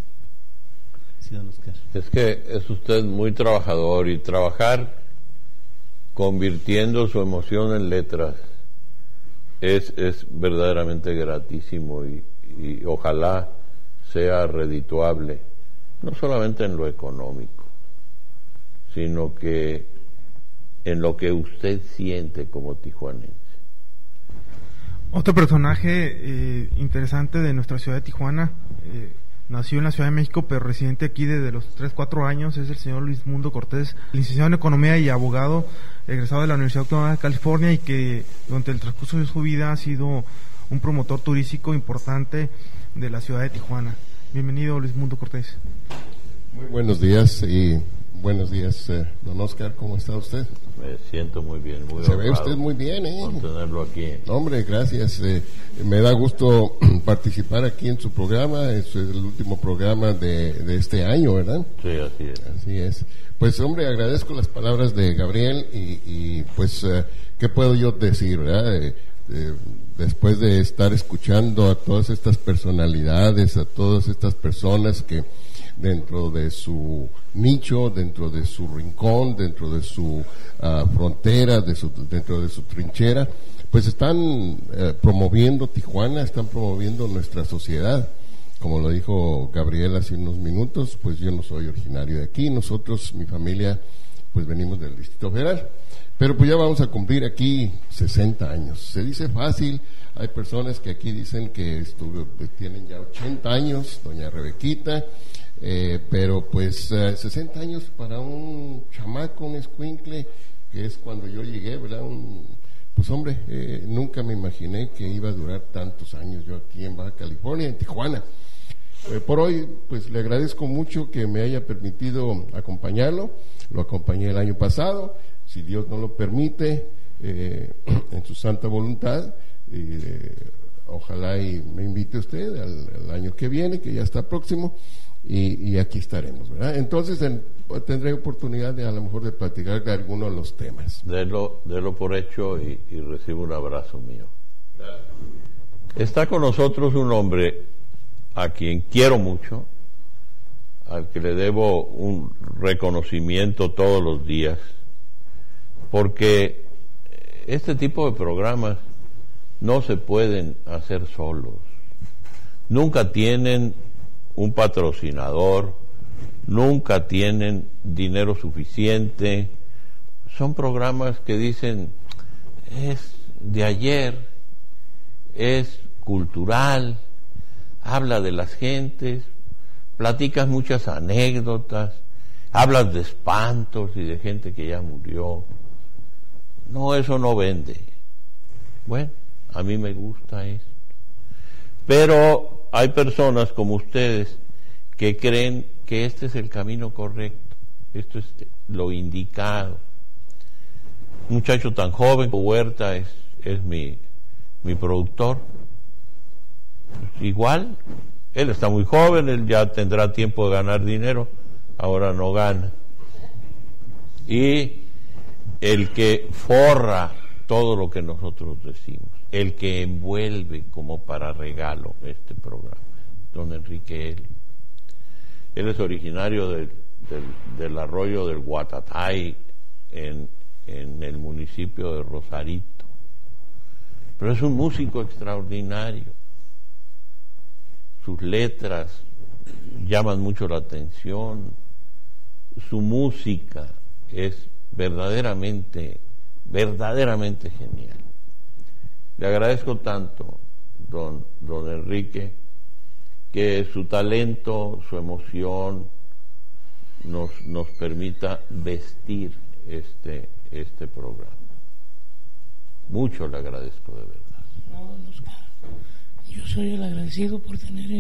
Sí, don Oscar. Es que es usted muy trabajador, y trabajar convirtiendo su emoción en letras es verdaderamente gratísimo, y ojalá sea redituable, no solamente en lo económico, sino que en lo que usted siente como tijuanense. Otro personaje interesante de nuestra ciudad de Tijuana, nació en la Ciudad de México, pero residente aquí desde los 3-4 años, es el señor Luis Mundo Cortés, licenciado en Economía y abogado, egresado de la Universidad Autónoma de California, y que durante el transcurso de su vida ha sido un promotor turístico importante de la ciudad de Tijuana. Bienvenido, Luis Mundo Cortés. Muy buenos días, y buenos días, don Oscar, ¿cómo está usted? Me siento muy bien, muy Se ve usted muy bien, por tenerlo aquí. Hombre, gracias. Me da gusto participar aquí en su programa. Es el último programa de este año, ¿verdad? Sí, así es. Así es. Pues, hombre, agradezco las palabras de Gabriel y pues, ¿qué puedo yo decir, verdad? Después de estar escuchando a todas estas personalidades, a todas estas personas que dentro de su nicho, dentro de su rincón, dentro de su frontera, dentro de su trinchera, pues están promoviendo Tijuana, están promoviendo nuestra sociedad. Como lo dijo Gabriel hace unos minutos, pues yo no soy originario de aquí, nosotros, mi familia, pues venimos del Distrito Federal, pero pues ya vamos a cumplir aquí 60 años. Se dice fácil, hay personas que aquí dicen que tienen ya 80 años, doña Rebequita, pero pues 60 años para un chamaco, un escuincle, que es cuando yo llegué, ¿verdad? Pues hombre, nunca me imaginé que iba a durar tantos años yo aquí en Baja California, en Tijuana. Por hoy, pues le agradezco mucho que me haya permitido acompañarlo. Lo acompañé el año pasado, si Dios no lo permite, en su santa voluntad, ojalá y me invite usted al año que viene, que ya está próximo, y aquí estaremos, ¿verdad? Entonces tendré oportunidad a lo mejor de platicar de algunos de los temas. Delo por hecho y recibo un abrazo mío. Está con nosotros un hombre a quien quiero mucho, al que le debo un reconocimiento todos los días, porque este tipo de programas no se pueden hacer solos. Nunca tienen un patrocinador, nunca tienen dinero suficiente. Son programas que dicen, es de ayer, es cultural, habla de las gentes, platicas muchas anécdotas, hablas de espantos y de gente que ya murió. No, eso no vende. Bueno, a mí me gusta eso. Pero hay personas como ustedes que creen que este es el camino correcto, esto es lo indicado. Un muchacho tan joven, Huerta es mi productor. Pues igual, él está muy joven, él ya tendrá tiempo de ganar dinero, ahora no gana. Y el que forra todo lo que nosotros decimos, el que envuelve como para regalo este programa, don Enrique Helio. Él es originario del arroyo del Guatatay en el municipio de Rosarito, pero es un músico extraordinario. Sus letras llaman mucho la atención, su música es verdaderamente genial. Le agradezco tanto, don Enrique, que su talento, su emoción nos permita vestir este programa. Mucho le agradezco, de verdad. No, Oscar, yo soy el agradecido por tener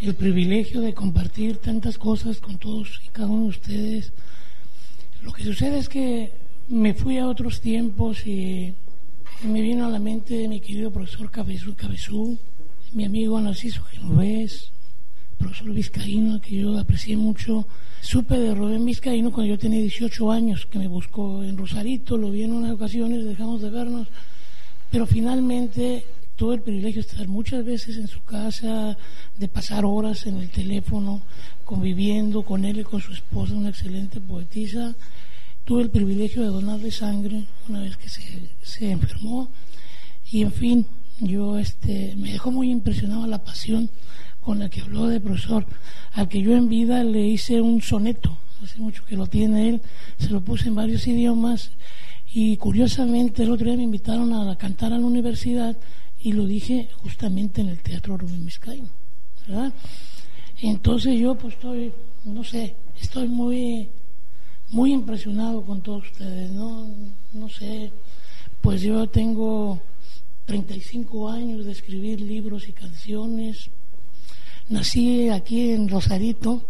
el privilegio de compartir tantas cosas con todos y cada uno de ustedes. Lo que sucede es que me fui a otros tiempos y me vino a la mente mi querido profesor Cabezú, mi amigo Narciso Genovés, profesor Vizcaíno, que yo aprecié mucho. Supe de Rubén Vizcaíno cuando yo tenía 18 años, que me buscó en Rosarito, lo vi en unas ocasiones, dejamos de vernos, pero finalmente tuve el privilegio de estar muchas veces en su casa, de pasar horas en el teléfono, conviviendo con él y con su esposa, una excelente poetisa. Tuve el privilegio de donarle sangre una vez que se enfermó, y en fin, yo me dejó muy impresionado la pasión con la que habló de profesor, al que yo en vida le hice un soneto, hace mucho que lo tiene él, se lo puse en varios idiomas, y curiosamente el otro día me invitaron a cantar a la universidad y lo dije justamente en el Teatro Rubén Vizcaíno, ¿verdad? Entonces yo pues estoy muy impresionado con todos ustedes, no sé, pues yo tengo 35 años de escribir libros y canciones. Nací aquí en Rosarito,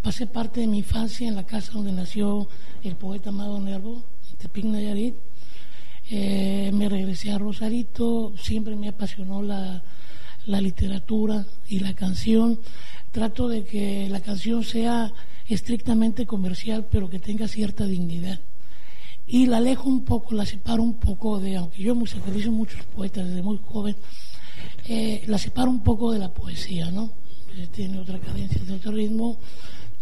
pasé parte de mi infancia en la casa donde nació el poeta Amado Nervo, en Tepic, Nayarit. Me regresé a Rosarito, siempre me apasionó la literatura y la canción. Trato de que la canción sea estrictamente comercial, pero que tenga cierta dignidad. Y la alejo un poco, la separo un poco de, aunque yo musicalizo muchos poetas desde muy joven, la separo un poco de la poesía, ¿no? Tiene otra cadencia, de otro ritmo.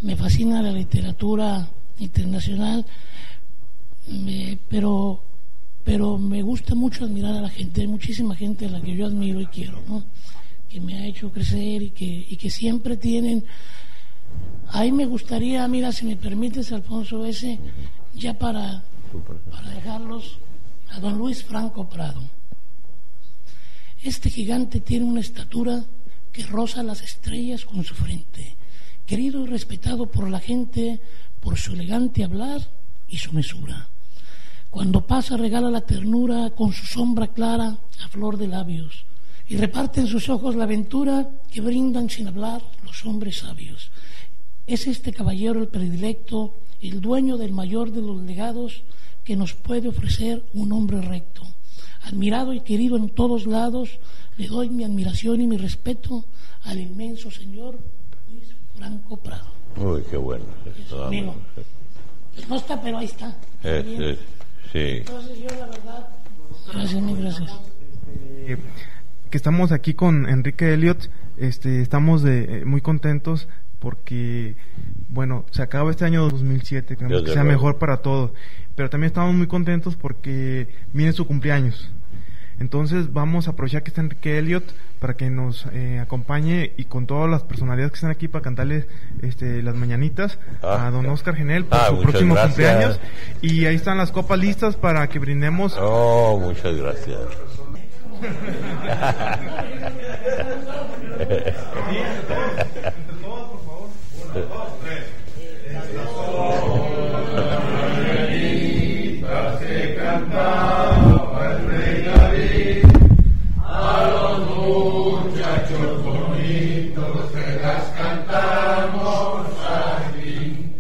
Me fascina la literatura internacional, pero me gusta mucho admirar a la gente. Hay muchísima gente a la que yo admiro y quiero, ¿no? Que me ha hecho crecer y que siempre tienen. Ahí me gustaría, mira, si me permites, Alfonso, ya para dejarlos, a don Luis Franco Prado. Este gigante tiene una estatura que roza las estrellas con su frente, querido y respetado por la gente por su elegante hablar y su mesura. Cuando pasa regala la ternura con su sombra clara a flor de labios, y reparte en sus ojos la aventura que brindan sin hablar los hombres sabios. Es este caballero el predilecto, el dueño del mayor de los legados que nos puede ofrecer un hombre recto. Admirado y querido en todos lados, le doy mi admiración y mi respeto al inmenso señor Luis Franco Prado. Uy, qué bueno. No está, pero ahí está. Sí. Entonces yo, la verdad, gracias. Que estamos aquí con Enrique Elliot, estamos muy contentos porque, bueno, se acaba este año 2007, queremos que sea mejor para todos, pero también estamos muy contentos porque viene su cumpleaños. Entonces vamos a aprovechar que está Enrique Elliot para que nos acompañe, y con todas las personalidades que están aquí para cantarles las mañanitas a don Oscar Genel por su próximo cumpleaños. Y ahí están las copas listas para que brindemos. Oh, muchas gracias. A los muchachos bonitos se las cantamos aquí.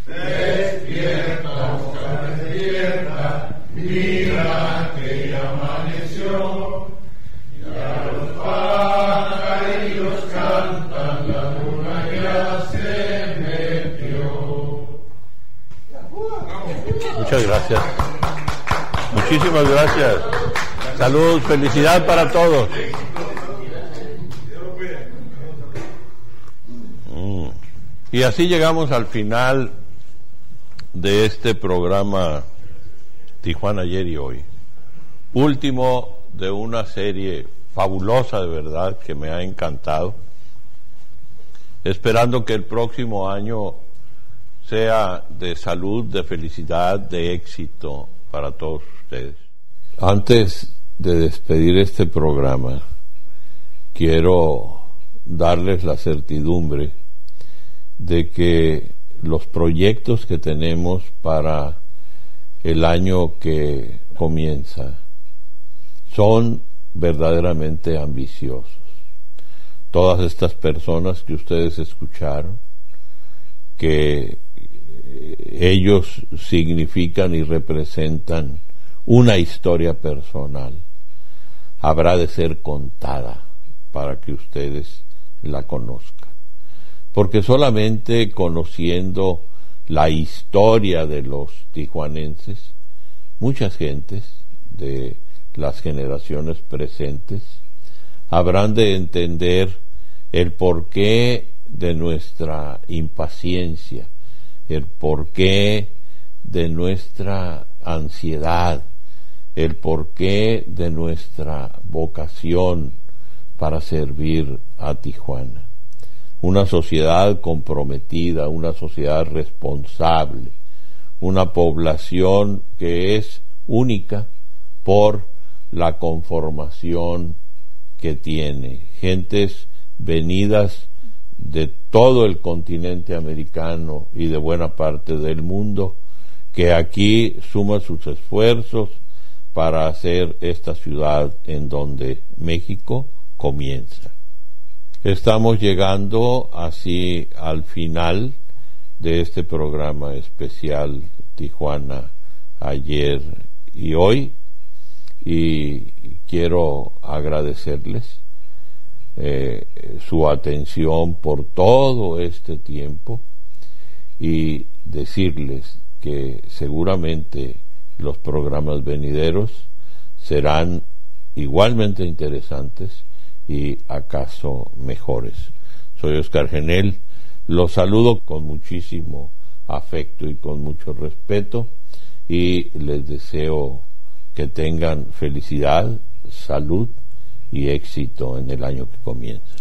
Despierta, Oscar, despierta, mira que ya amaneció. Ya los pajarillos cantan, la luna ya se metió. Muchas gracias. Muchísimas gracias. Salud, felicidad para todos. Y así llegamos al final de este programa Tijuana ayer y hoy. Último de una serie fabulosa, de verdad, que me ha encantado. Esperando que el próximo año sea de salud, de felicidad, de éxito para todos ustedes. Antes de despedir este programa, quiero darles la certidumbre de que los proyectos que tenemos para el año que comienza son verdaderamente ambiciosos. Todas estas personas que ustedes escucharon, que ellos significan y representan una historia personal, habrá de ser contada para que ustedes la conozcan, porque solamente conociendo la historia de los tijuanenses, muchas gentes de las generaciones presentes habrán de entender el porqué de nuestra impaciencia, el porqué de nuestra ansiedad, el porqué de nuestra vocación para servir a Tijuana. Una sociedad comprometida, una sociedad responsable, una población que es única por la conformación que tiene. Gentes venidas de todo el continente americano y de buena parte del mundo, que aquí suma sus esfuerzos para hacer esta ciudad en donde México comienza. Estamos llegando así al final de este programa especial Tijuana ayer y hoy, y quiero agradecerles su atención por todo este tiempo y decirles que seguramente los programas venideros serán igualmente interesantes y acaso mejores. Soy Oscar Genel, los saludo con muchísimo afecto y con mucho respeto, y les deseo que tengan felicidad, salud y éxito en el año que comienza.